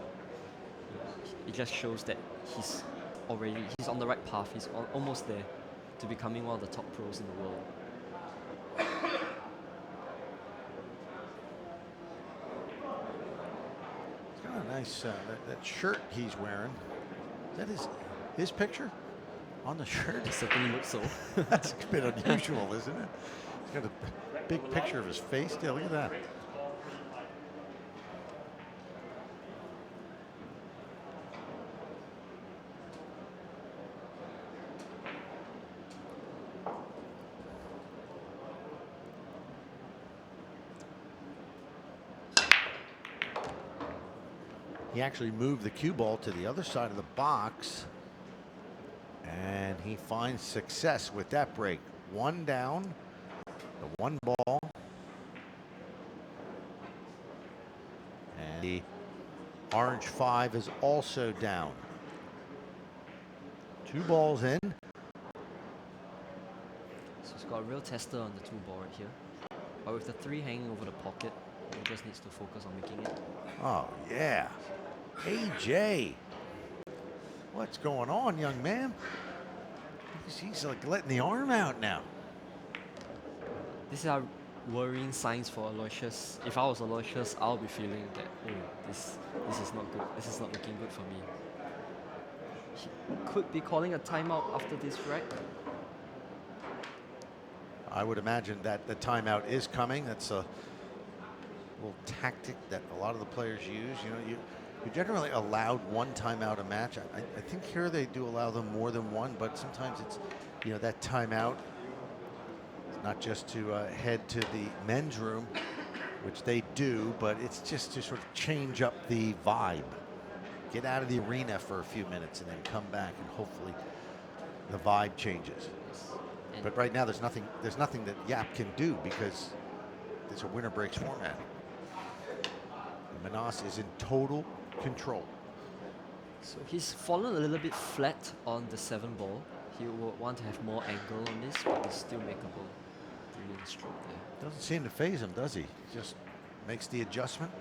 it just shows that he's on the right path. He's almost there to becoming one of the top pros in the world. It's kind of nice, that shirt he's wearing. Is that his picture on the shirt? It certainly looks so. That's a bit unusual, isn't it? He's got a big picture of his face. Yeah, look at that. He actually moved the cue ball to the other side of the box, and he finds success with that break. One down, the 1 ball, and the orange 5 is also down. 2 balls in. So he's got a real tester on the 2 ball right here, but with the 3 hanging over the pocket, he just needs to focus on making it. Oh, yeah. AJ. What's going on, young man? He's like letting the arm out now. These are worrying signs for Aloysius. If I was Aloysius, I'll be feeling that, oh, this is not good. This is not looking good for me. He could be calling a timeout after this rack. I would imagine that the timeout is coming. That's a little tactic that a lot of the players use. You know, You're generally allowed one timeout a match. I think here they do allow them more than one, but sometimes it's, that timeout. It's not just to head to the men's room, which they do, but it's just to sort of change up the vibe. Get out of the arena for a few minutes and then come back, and hopefully the vibe changes. But right now, there's nothing that Yapp can do because it's a winner breaks format. Manas is in total control. So he's fallen a little bit flat on the 7 ball. He will want to have more angle on this, but it's still makeable. Brilliant stroke there. Doesn't seem to phase him, does he? Just makes the adjustment.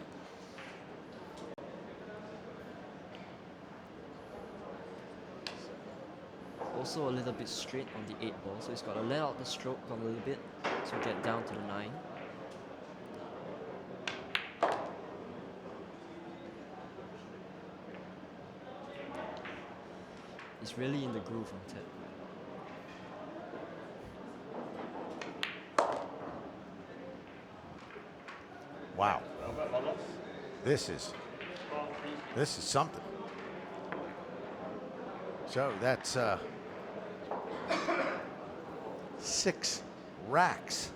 Also a little bit straight on the 8 ball, so he's got to let out the stroke a little bit to get down to the 9. He's really in the groove on Ted. Wow. This is something. So that's 6 racks.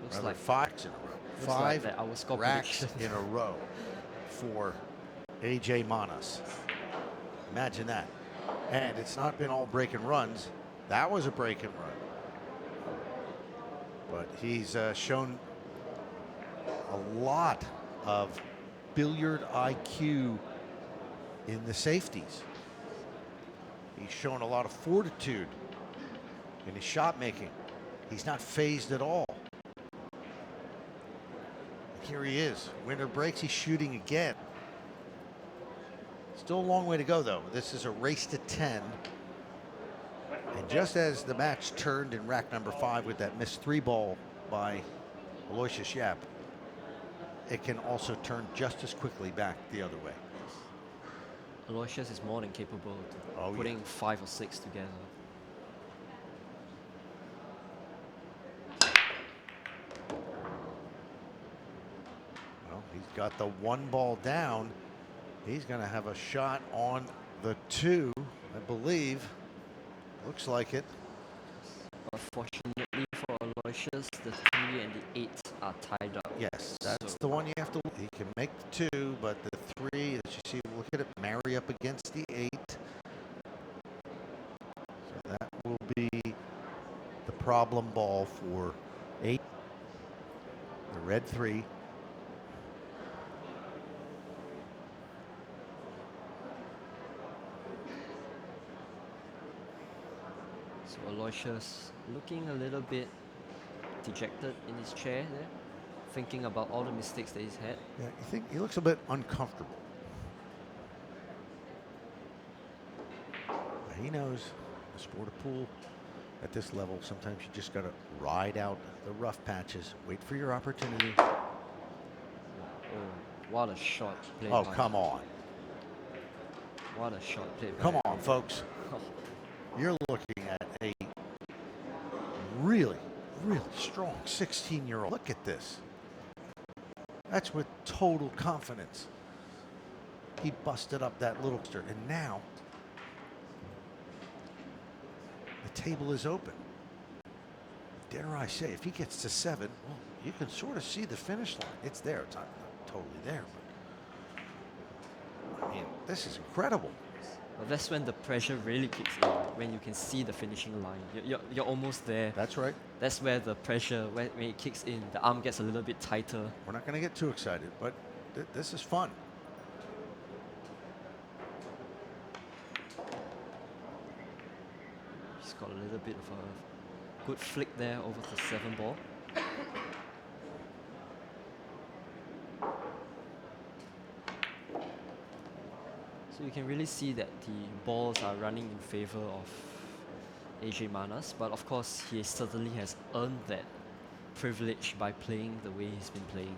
Looks Rather, like 5 in a row. looks 5 like our score racks prediction. in a row for AJ Manas. Imagine that. And it's not been all break and runs. That was a break and run. But he's shown a lot of billiard IQ in the safeties. He's shown a lot of fortitude in his shot making. He's not phased at all. Here he is. Winner breaks. He's shooting again. Still a long way to go, though. This is a race to 10. And just as the match turned in rack number 5 with that missed 3 ball by Aloysius Yapp, it can also turn just as quickly back the other way. Aloysius is more than capable of putting 5 or 6 together. Well, he's got the 1 ball down. He's going to have a shot on the 2, I believe. Looks like it. But fortunately for Aloysius, the 3 and the 8 are tied up. Yes, that's the one you have to. He can make the 2, but the 3, as you see, look at it, marry up against the 8. So that will be the problem ball for 8. The red 3. So Aloysius looking a little bit dejected in his chair there, thinking about all the mistakes that he's had. Yeah, you think he looks a bit uncomfortable. But he knows the sport of pool at this level, sometimes you just got to ride out the rough patches, wait for your opportunity. Oh, what a shot played Oh, by come on. What a shot played by Come on, folks. You're looking at a really, really strong 16-year-old. Look at this. That's with total confidence. He busted up that little stir, and now the table is open. Dare I say, if he gets to 7, well, you can sort of see the finish line. It's there. It's not totally there, but I mean, this is incredible. But that's when the pressure really kicks in, when you can see the finishing line. You're almost there. That's right. That's where the pressure, when it kicks in, the arm gets a little bit tighter. We're not going to get too excited, but this is fun. He's got a little bit of a good flick there over the 7 ball. So you can really see that the balls are running in favor of AJ Manas, but of course he certainly has earned that privilege by playing the way he's been playing.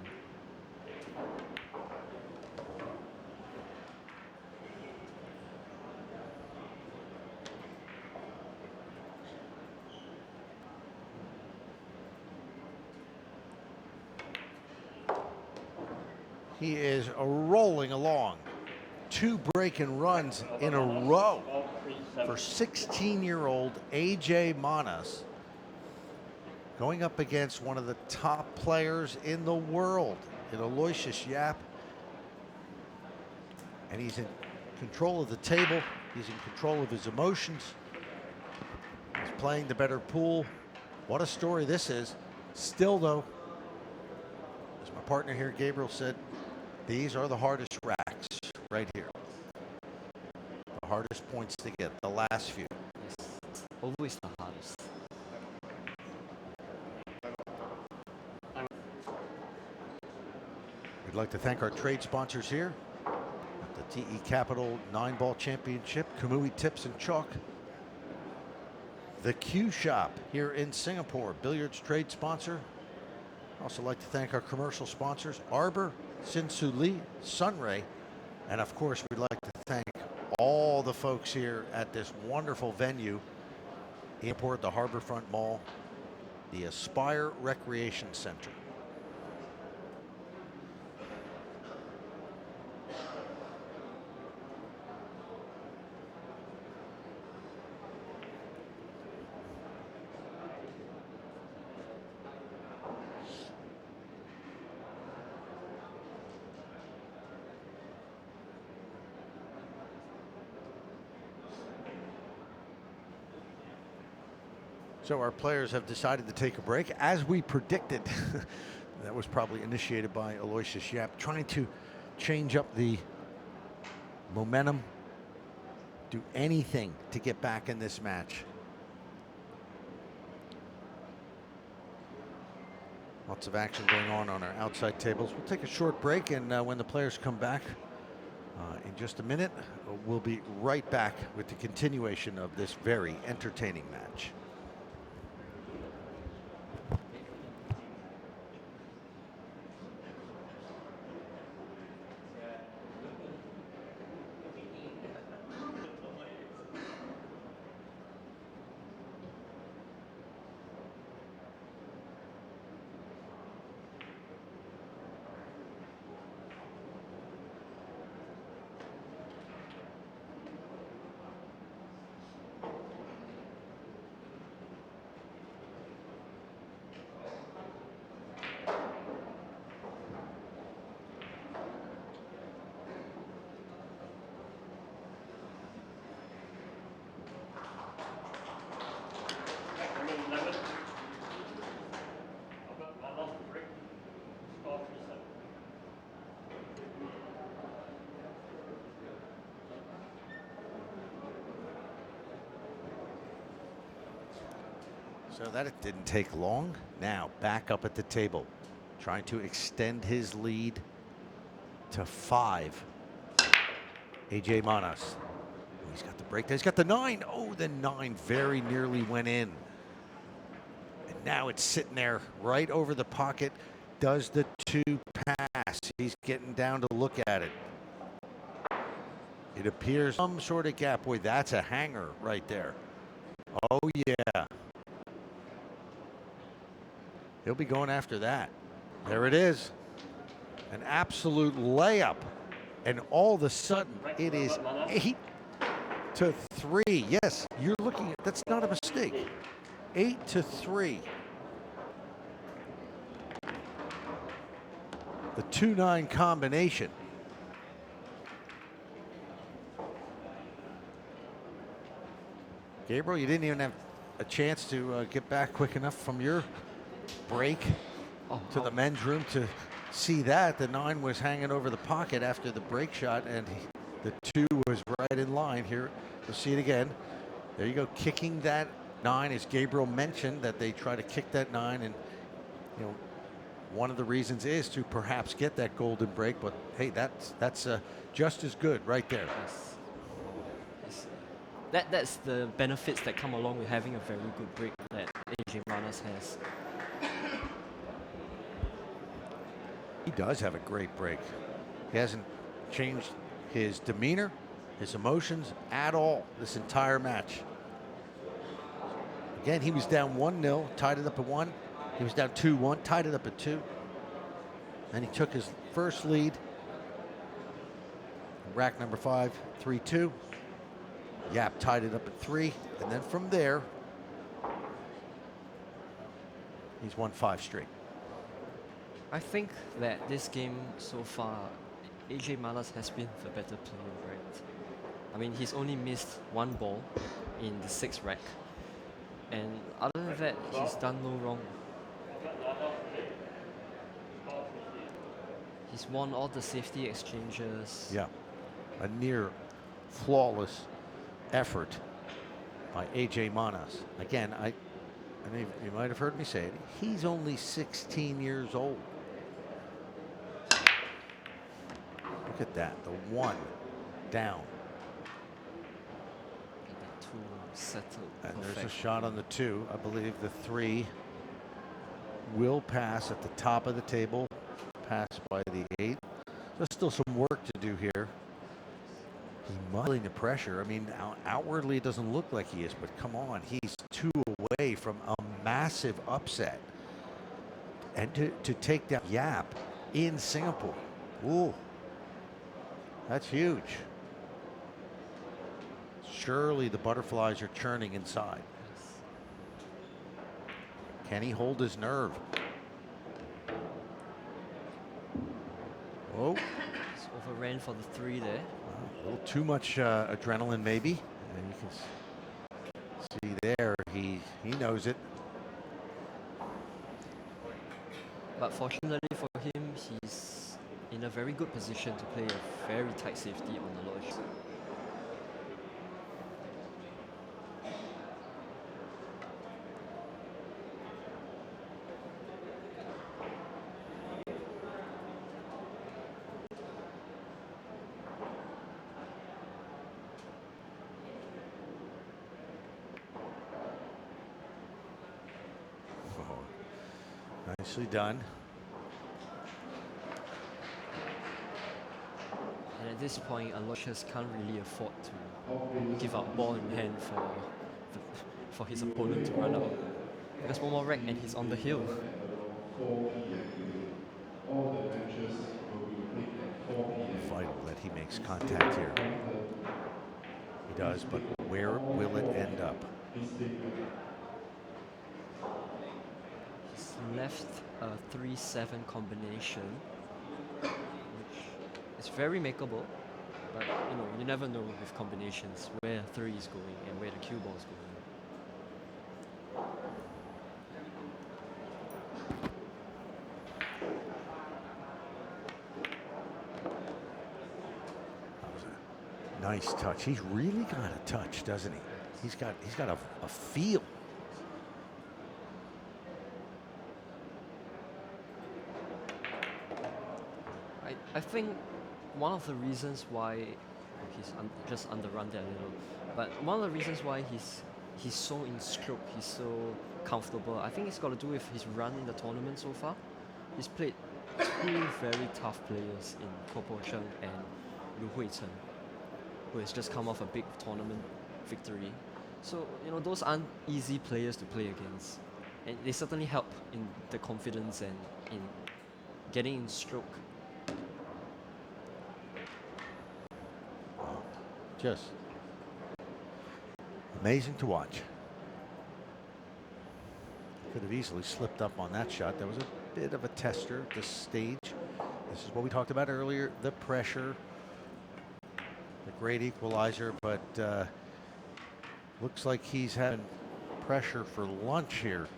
He is rolling along. 2 breaking runs in a row for 16-year-old AJ Manas, going up against one of the top players in the world, in Aloysius Yapp. And he's in control of the table. He's in control of his emotions. He's playing the better pool. What a story this is. Still, though, as my partner here, Gabriel, said, these are the hardest racks right here. The hardest points to get, the last few. Yes, always the hardest. We'd like to thank our trade sponsors here at the TE Capital 9-Ball Championship, Kamui Tips and Chalk. The Q Shop here in Singapore, billiards trade sponsor. Also like to thank our commercial sponsors, Arbor, Sinsu Lee, Sunray, and of course we'd like to thank all the folks here at this wonderful venue, Airport, the Harborfront Mall, the Aspire Recreation Center. So our players have decided to take a break, as we predicted. That was probably initiated by Aloysius Yapp, trying to change up the momentum, do anything to get back in this match. Lots of action going on our outside tables. We'll take a short break, and when the players come back in just a minute, we'll be right back with the continuation of this very entertaining match. So that it didn't take long. Now back up at the table, trying to extend his lead to 5. AJ Manas. Oh, he's got the break there. He's got the 9. Oh, the 9 very nearly went in. And now it's sitting there right over the pocket. Does the 2 pass? He's getting down to look at it. It appears some sort of gap. Boy, that's a hanger right there. Oh, yeah. He'll be going after that. There it is. An absolute layup. And all of a sudden, it is 8-3. Yes, you're looking at, that's not a mistake. 8-3. The 2-9 combination. Gabriel, you didn't even have a chance to get back quick enough from your break to the men's room to see that. The 9 was hanging over the pocket after the break shot, and the 2 was right in line. Here, you'll see it again. There you go, kicking that 9, as Gabriel mentioned, that they try to kick that 9, and you know, one of the reasons is to perhaps get that golden break, but hey, that's just as good right there. Yes. Yes. That's the benefits that come along with having a very good break that AJ Manas has. He does have a great break. He hasn't changed his demeanor, his emotions at all this entire match. Again, he was down 1-0, tied it up at 1. He was down 2-1, tied it up at 2. Then he took his first lead, Rack number 5, 3-2. Yapp tied it up at 3, and then from there, he's won 5 straight. I think that this game so far, AJ Manas has been the better player, right? I mean, he's only missed 1 ball in the 6th rack. And other than that, he's done no wrong. He's won all the safety exchanges. Yeah, a near flawless effort by AJ Manas. Again, I mean, you might have heard me say it, he's only 16 years old. Look at that, the 1 down. Get that 2 settled. And there's a perfect. shot on the 2. I believe the 3 will pass at the top of the table. Pass by the 8. There's still some work to do here. He's muddling the pressure. I mean, outwardly it doesn't look like he is, but come on, he's 2 away from a massive upset. And to take down Yapp in Singapore. Ooh, that's huge. Surely the butterflies are churning inside. Can he hold his nerve? Oh, He's overran for the 3 there. a little too much adrenaline maybe. And you can see there, he knows it. But fortunately for him, he's in a very good position to play a very tight safety on Aloysius. Oh, nicely done. And at this point, Aloysius can't really afford to give up ball in hand for his opponent to run out. Because 1 more rack and he's on the hill. Vital that he makes contact here. He does, but where will it end up? He's left a 3-7 combination, which is very makeable. But you know, you never know with combinations where 3 is going and where the cue ball is going. Nice touch. He's really got a touch, doesn't he? He's got a feel. I think one of the reasons why he's just underrun there a little, but one of the reasons why he's so in stroke, he's so comfortable, I think it's got to do with his run in the tournament so far. He's played 2 very tough players in Ko Po Cheng and Lu Hui-chen, who has just come off a big tournament victory. So, you know, those aren't easy players to play against. And they certainly help in the confidence and in getting in stroke. Just amazing to watch. Could have easily slipped up on that shot. That was a bit of a tester at this stage. This is what we talked about earlier, the pressure, the great equalizer, but looks like he's having pressure for lunch here.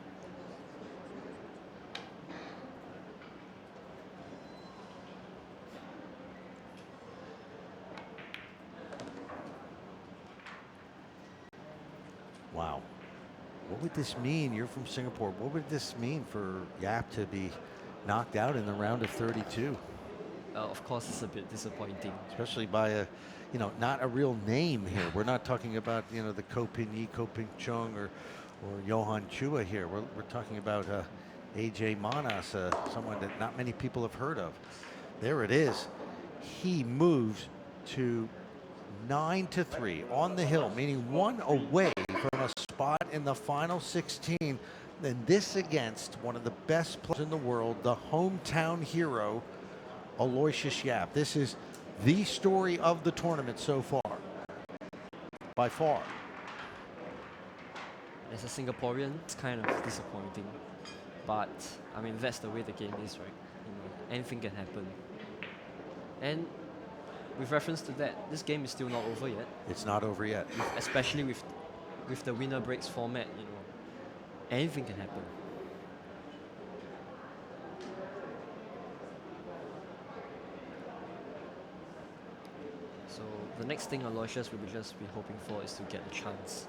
Wow. What would this mean? You're from Singapore. What would this mean for Yapp to be knocked out in the round of 32? Of course, it's a bit disappointing. Especially by a, you know, not a real name here. We're not talking about, you know, the Ko Pin Yi, Ko Pin Chung or Johan Chua here. We're talking about AJ Manas, someone that not many people have heard of. There it is. He moves to 9-3 on the hill, meaning 1 away from a spot in the final 16. And this against one of the best players in the world, the hometown hero, Aloysius Yapp. This is the story of the tournament so far, by far. As a Singaporean, it's kind of disappointing. But, I mean, that's the way the game is, right? You know, anything can happen. And with reference to that, this game is still not over yet. It's not over yet. Especially with the winner breaks format, you know, anything can happen. So the next thing Aloysius will just be hoping for is to get a chance.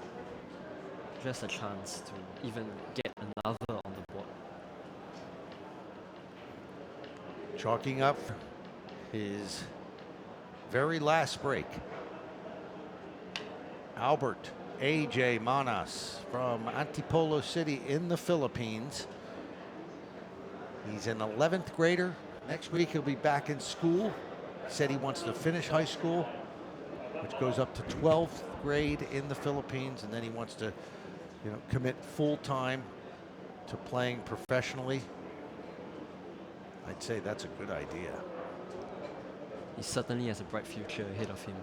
Just a chance to even get another on the board. Chalking up his very last break. Albert A.J. Manas from Antipolo City in the Philippines. He's an 11th grader. Next week he'll be back in school. Said he wants to finish high school, which goes up to 12th grade in the Philippines, and then he wants to, you know, commit full time to playing professionally. I'd say that's a good idea. He certainly has a bright future ahead of him.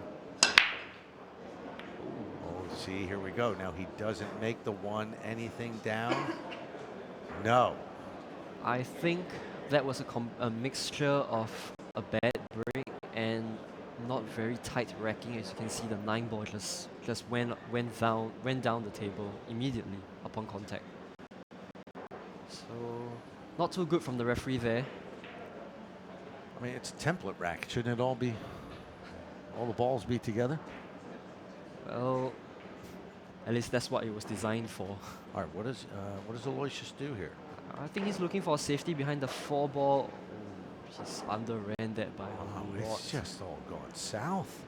Oh, see, here we go. Now he doesn't make the one. Anything down? No. I think that was a mixture of a bad break and not very tight racking. As you can see, the 9-ball just went down the table immediately upon contact. So not too good from the referee there. I mean, it's a template rack. Shouldn't it all the balls be together? Well, at least that's what it was designed for. All right, what does Aloysius do here? I think he's looking for a safety behind the 4-ball. Oh, he's underran that by a lot. It's just all going south.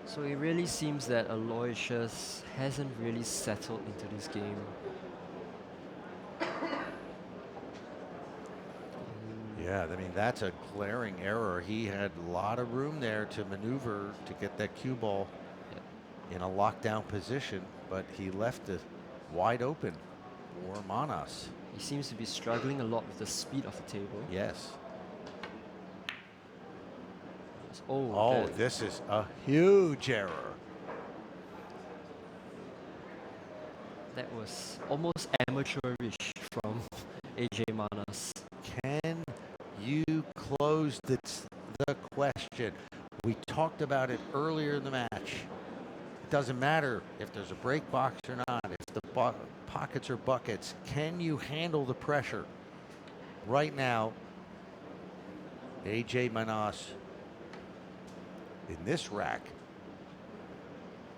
So it really seems that Aloysius hasn't really settled into this game. Yeah, I mean, that's a glaring error. He had a lot of room there to maneuver to get that cue ball in a lockdown position, but he left it wide open for Manas. He seems to be struggling a lot with the speed of the table. Yes. Oh, this is a huge error. that was almost amateurish from AJ Manas. Can you close the question? We talked about it earlier in the match. It doesn't matter if there's a break box or not, if the pockets are buckets. Can you handle the pressure? Right now, AJ Manas in this rack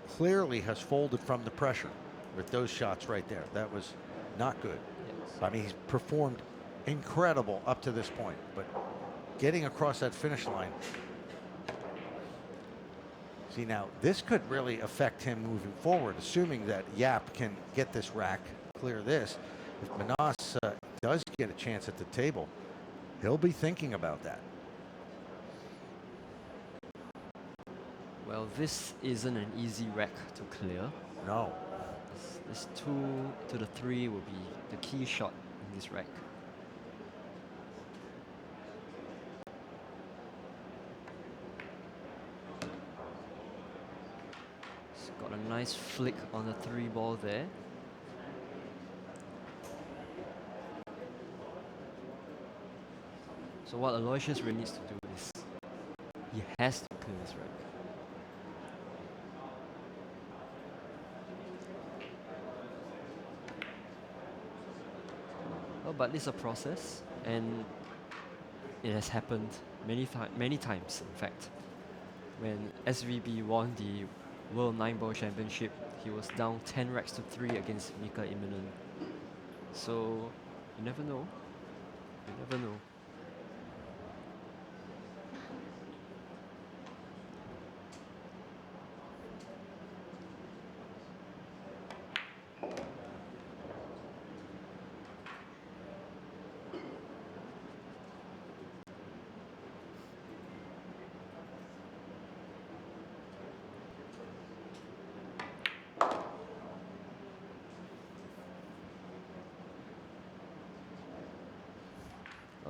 clearly has folded from the pressure with those shots right there. That was not good. Yes. I mean, he's performed incredible up to this point, but getting across that finish line. See, now this could really affect him moving forward, assuming that Yapp can get this rack, clear this. If Manas does get a chance at the table, he'll be thinking about that. Well, this isn't an easy rack to clear. No. This 2 to the 3 will be the key shot in this rack. He's got a nice flick on the 3-ball there. So what Aloysius really needs to do is he has to clear this rack. Oh, but it's a process, and it has happened many times, in fact. When SVB won the World 9-Ball Championship, he was down 10 racks to 3 against Mika Immonen. So, you never know. You never know.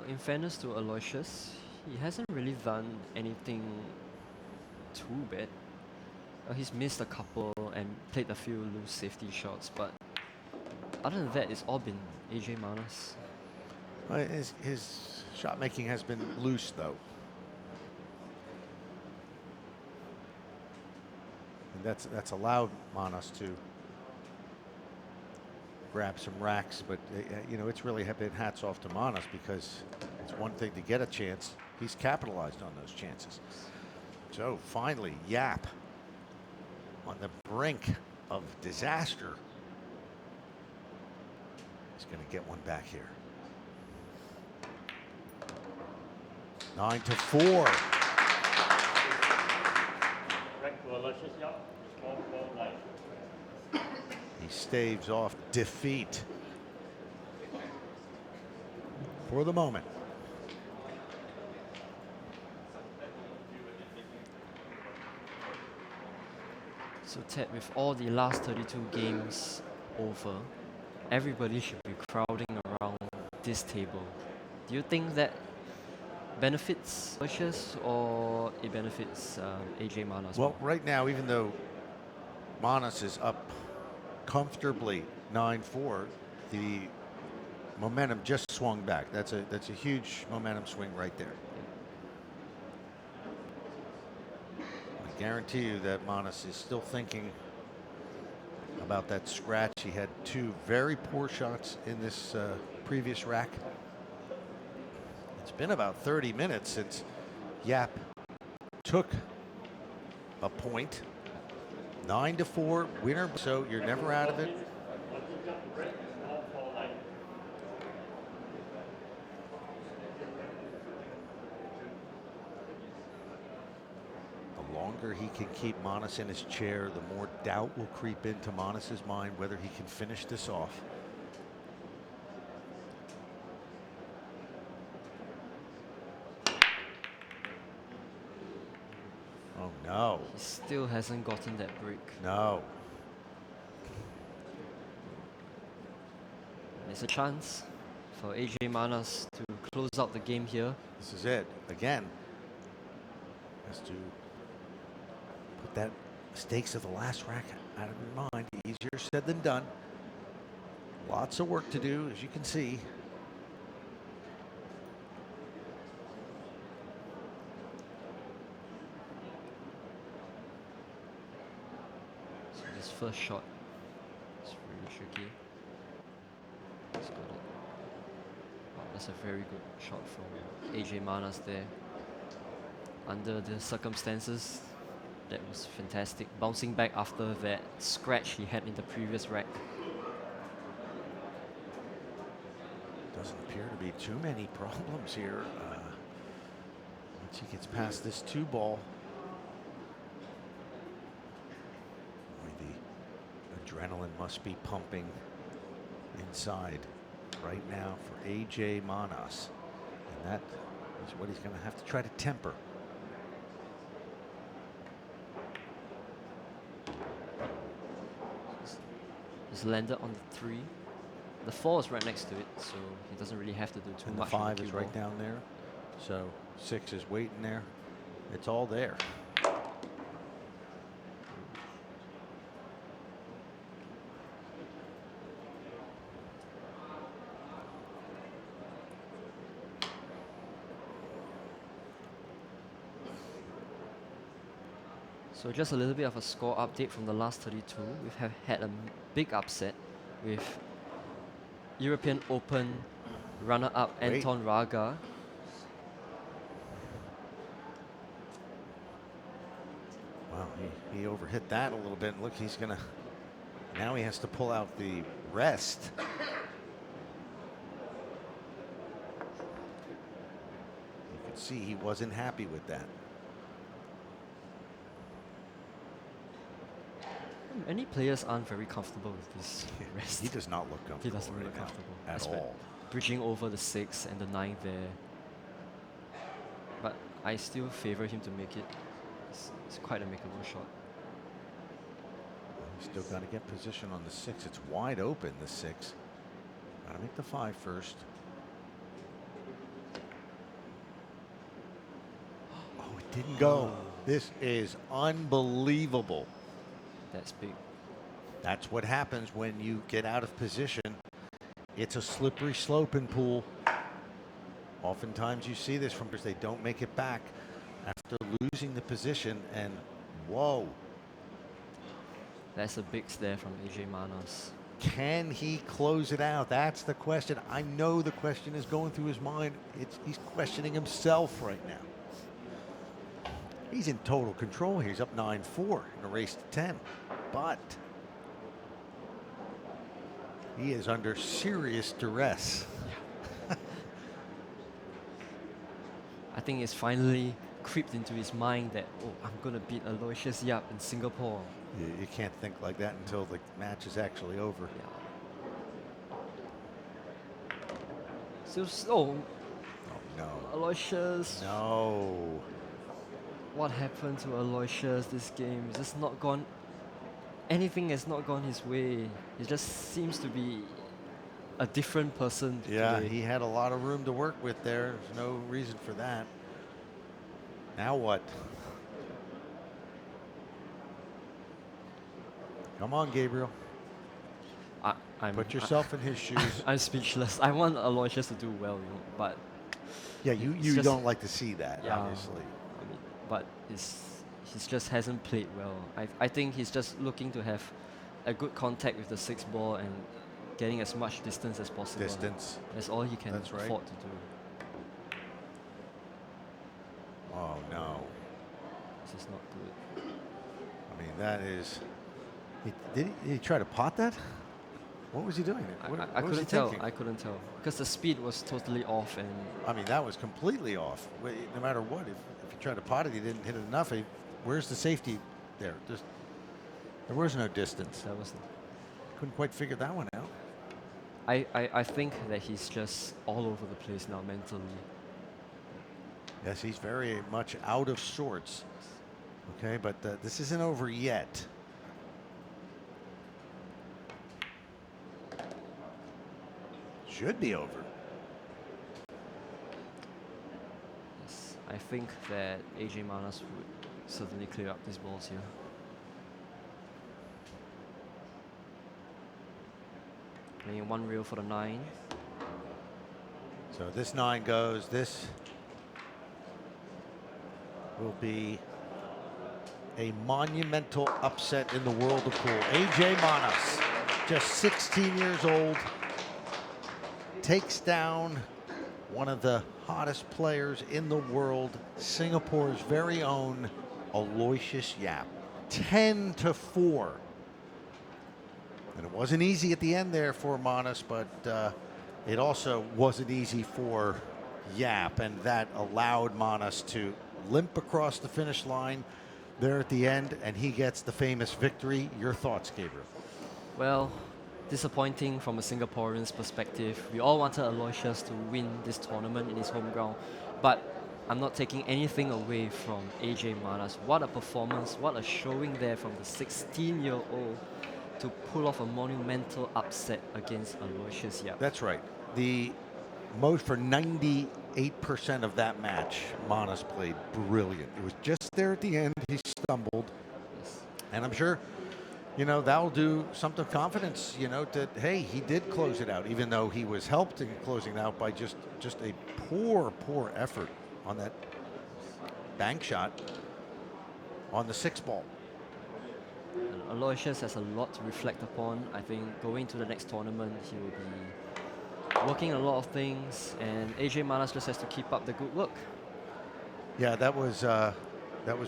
in fairness to Aloysius, he hasn't really done anything too bad. He's missed a couple and played a few loose safety shots, but other than that, it's all been AJ Manas. His shot making has been loose, though. And that's allowed Manas to grab some racks, but you know, it's really been hats off to Manas, because it's one thing to get a chance. He's capitalized on those chances. So finally, Yapp on the brink of disaster. He's going to get one back here. 9-4. He staves off defeat for the moment. So Ted, with all the last 32 games over, everybody should be crowding around this table. Do you think that benefits Aloysius or it benefits AJ Manas? Well, right now, even though Manas is up comfortably 9-4, the momentum just swung back. That's a huge momentum swing right there. I guarantee you that Manas is still thinking about that scratch. He had two very poor shots in this previous rack. It's been about 30 minutes since Yapp took a point. 9-4 winner, so you're never out of it. The longer he can keep Manas in his chair, the more doubt will creep into Manas's mind whether he can finish this off. Oh no. He still hasn't gotten that break. No. And it's a chance for AJ Manas to close out the game here. This is it. Again, has to put that mistakes of the last rack out of your mind. Easier said than done. Lots of work to do, as you can see. So his first shot is really tricky. He's got it. Wow, that's a very good shot from AJ Manas there. Under the circumstances, that was fantastic. Bouncing back after that scratch he had in the previous rack. Doesn't appear to be too many problems here. Once he gets past this two ball, the adrenaline must be pumping inside right now for AJ Manas. And that is what he's going to have to try to temper. He's landed on the 3. The 4 is right next to it, so he doesn't really have to do too And much. the on 5 cue is right ball. down there. So 6 is waiting there. It's all there. So just a little bit of a score update from the last 32. We have had a big upset with European Open runner-up Wait. Anton Raga. Wow, he overhit that a little bit. Look, he's gonna, now he has to pull out the rest. You could see he wasn't happy with that. Many players aren't very comfortable with this rest. He does not look comfortable. He doesn't right look now comfortable at Espe- all. Bridging over the 6 and the 9 there. But I still favor him to make it. It's quite a makeable shot. He's still got to get position on the 6. It's wide open, the 6. Got to make the 5 first. Didn't go. This is unbelievable. That's big. That's what happens when you get out of position. It's a slippery slope in pool. Oftentimes you see this from because they don't make it back after losing the position, and whoa. That's a big stare from AJ Manos. Can he close it out? That's the question. I know the question is going through his mind. He's questioning himself right now. He's in total control here. He's up 9-4 in a race to 10. But he is under serious duress. I think it's finally creeped into his mind that, oh, I'm going to beat Aloysius Yapp in Singapore. You can't think like that until the match is actually over. Yeah. So slow. Oh, no. Aloysius. No. What happened to Aloysius this game? It's just not gone. Anything has not gone his way. He just seems to be a different person Yeah, today. he had a lot of room to work with there. There's no reason for that. Now what? Come on, Gabriel. I'm, Put yourself in his shoes. I'm speechless. I want Aloysius to do well, you know, but Yeah, it's you just- don't like to see that, Yeah. obviously. I mean, but he's just hasn't played well. I think he's just looking to have a good contact with the sixth ball and getting as much distance as possible. Distance. That's all he can That's right. afford to do. Oh, no. This is not good. I mean, that is... Did he try to pot that? What was he doing? What I was he couldn't tell. thinking? I couldn't tell because the speed was totally off, and I mean, that was completely off. No matter what, if you tried to pot it, he didn't hit it enough. Where's the safety there? There was no distance. that was. Couldn't quite figure that one out. I think that he's just all over the place now mentally. Yes, he's very much out of sorts. Okay, but this isn't over yet. Should be over. Yes, I think that AJ Manas would certainly clear up these balls here. Playing one reel for the 9. So this 9 goes. This will be a monumental upset in the world of pool. AJ Manas, just 16 years old, takes down one of the hottest players in the world, Singapore's very own Aloysius Yapp. 10-4. And it wasn't easy at the end there for Manas, but it also wasn't easy for Yapp, and that allowed Manas to limp across the finish line there at the end, and he gets the famous victory. Your thoughts, Gabriel? Well, disappointing from a Singaporean's perspective. We all wanted Aloysius to win this tournament in his home ground, but I'm not taking anything away from AJ Manas. What a performance, what a showing there from the 16-year-old to pull off a monumental upset against Aloysius Yapp. That's right. The most for 98% of that match, Manas played brilliant. It was just there at the end, he stumbled. Yes. And I'm sure, you know, that'll do something confidence, you know, that, hey, he did close it out, even though he was helped in closing it out by just a poor effort on that bank shot on the 6 ball. And Aloysius has a lot to reflect upon. I think going to the next tournament, he will be working a lot of things, and AJ Manas just has to keep up the good work. Yeah, that was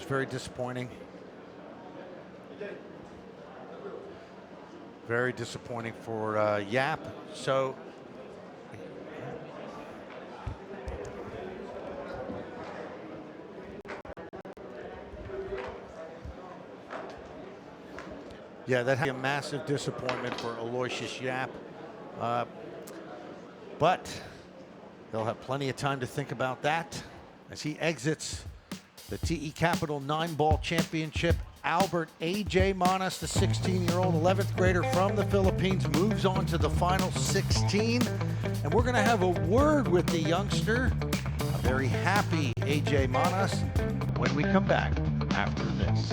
very disappointing. Very disappointing for Yapp. So yeah, that had a massive disappointment for Aloysius Yapp. But he'll have plenty of time to think about that as he exits the TE Capital 9-ball championship. Albert AJ Manas, the 16-year-old 11th grader from the Philippines, moves on to the final 16. And we're going to have a word with the youngster. A very happy AJ Manas. when we come back after this.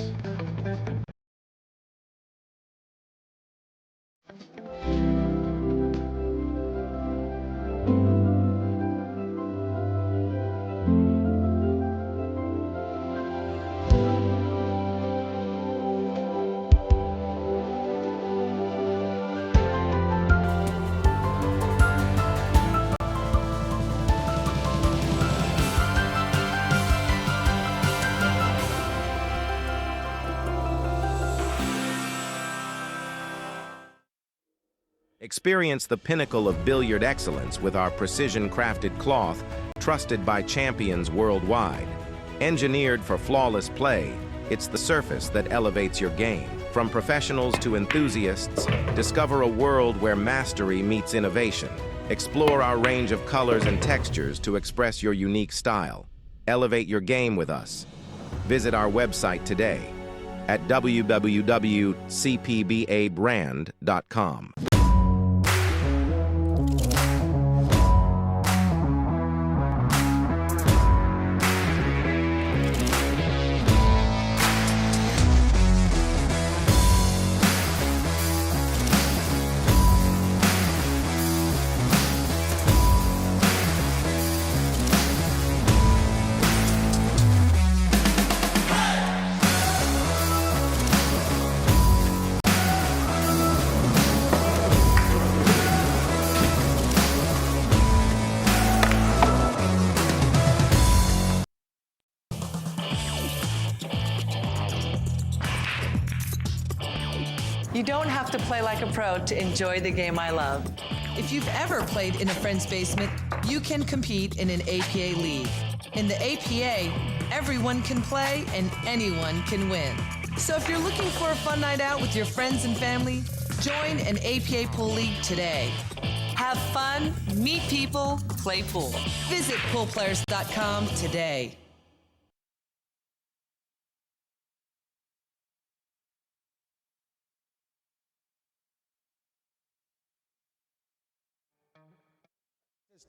Experience the pinnacle of billiard excellence with our precision-crafted cloth, trusted by champions worldwide. Engineered for flawless play, it's the surface that elevates your game. From professionals to enthusiasts, discover a world where mastery meets innovation. Explore our range of colors and textures to express your unique style. Elevate your game with us. Visit our website today at www.cpbabrand.com. You don't have to play like a pro to enjoy the game I love. If you've ever played in a friend's basement, you can compete in an APA league. In the APA, everyone can play and anyone can win. So if you're looking for a fun night out with your friends and family, join an APA pool league today. Have fun, meet people, play pool. Visit poolplayers.com today.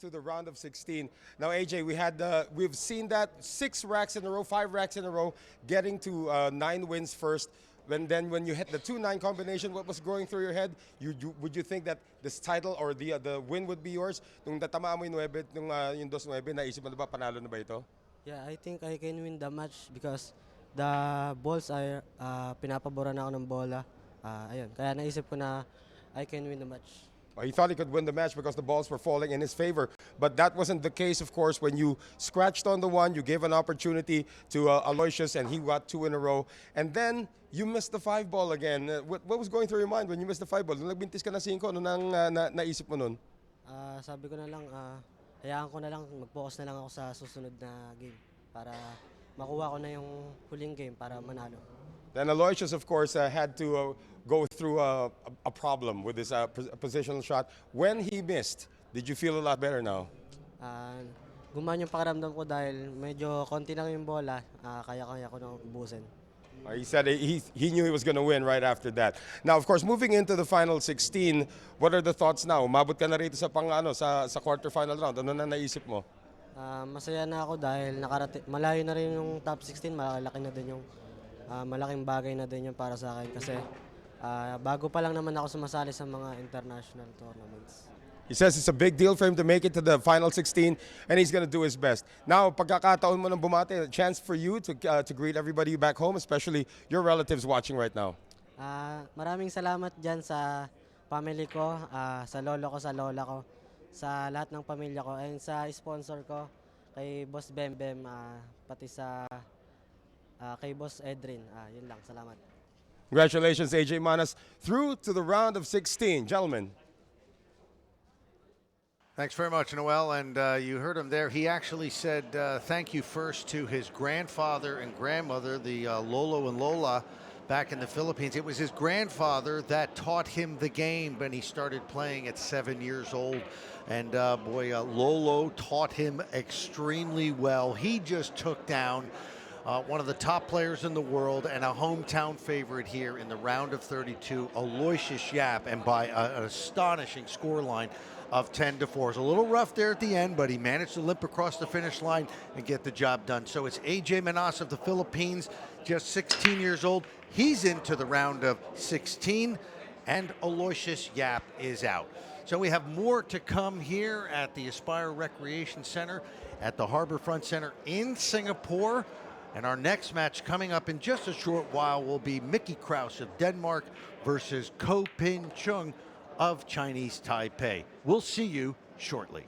To the round of 16. Now, AJ, we've seen that 6 racks in a row, 5 racks in a row, getting to 9 wins first. Then when you hit the 2-9 combination, what was going through your head? Would you think that this title or the win would be yours? Nung natamaan mo yung 9, yung 2-9, naisip mo na ba panalo na ba ito? Yeah, I think I can win the match because the balls are pinapaboran ako ng bola. Ayun, kaya naisip ko na I can win the match. Well, he thought he could win the match because the balls were falling in his favor. But that wasn't the case, of course, when you scratched on the 1, you gave an opportunity to Aloysius, and he got 2 in a row. And then you missed the 5 ball again. What was going through your mind when you missed the 5 ball? Nung nagbintis ka na 5, ano nang naisip mo nun? Sabi ko na lang, hayaan ko na lang, mag-focus na lang ako sa susunod na game para makuha ko na yung huling game para manalo. Then Aloysius, of course, had to go through a problem with his positional shot. When he missed, did you feel a lot better now? Gumaan yung pakiramdam ko dahil medyo konti lang yung bola, kaya-kaya ko nang ubusin. He said he knew he was going to win right after that. Now, of course, moving into the final 16, what are the thoughts now? Umabot ka na rito sa sa quarterfinal round. Ano na naisip mo? Masaya na ako dahil malayo na rin yung top 16, malaki na din yung malaking bagay na din yun para sa akin kasi bago pa lang naman ako sumasali sa mga international tournaments. He says it's a big deal for him to make it to the final 16 and he's going to do his best. Now, pagkakataon mo ng bumate, a chance for you to greet everybody back home, especially your relatives watching right now. Maraming salamat dyan sa family ko, sa lolo ko, sa lola ko, sa lahat ng pamilya ko, and sa sponsor ko, kay Boss Bembem, pati sa kay Boss Edrin. Yun lang, salamat. Congratulations, AJ Manas, through to the round of 16. Gentlemen. Thanks very much, Noel. And you heard him there. He actually said thank you first to his grandfather and grandmother, the Lolo and Lola, back in the Philippines. It was his grandfather that taught him the game when he started playing at 7 years old. And Lolo taught him extremely well. He just took down one of the top players in the world and a hometown favorite here in the round of 32, Aloysius Yapp, and by an astonishing scoreline of 10-4. It's a little rough there at the end, but he managed to limp across the finish line and get the job done. So it's AJ Manas of the Philippines, just 16 years old. He's into the round of 16, and Aloysius Yapp is out. So we have more to come here at the Aspire Recreation Center at the Harborfront Center in Singapore. And our next match coming up in just a short while will be Mickey Kraus of Denmark versus Ko Pin Chung of Chinese Taipei. We'll see you shortly.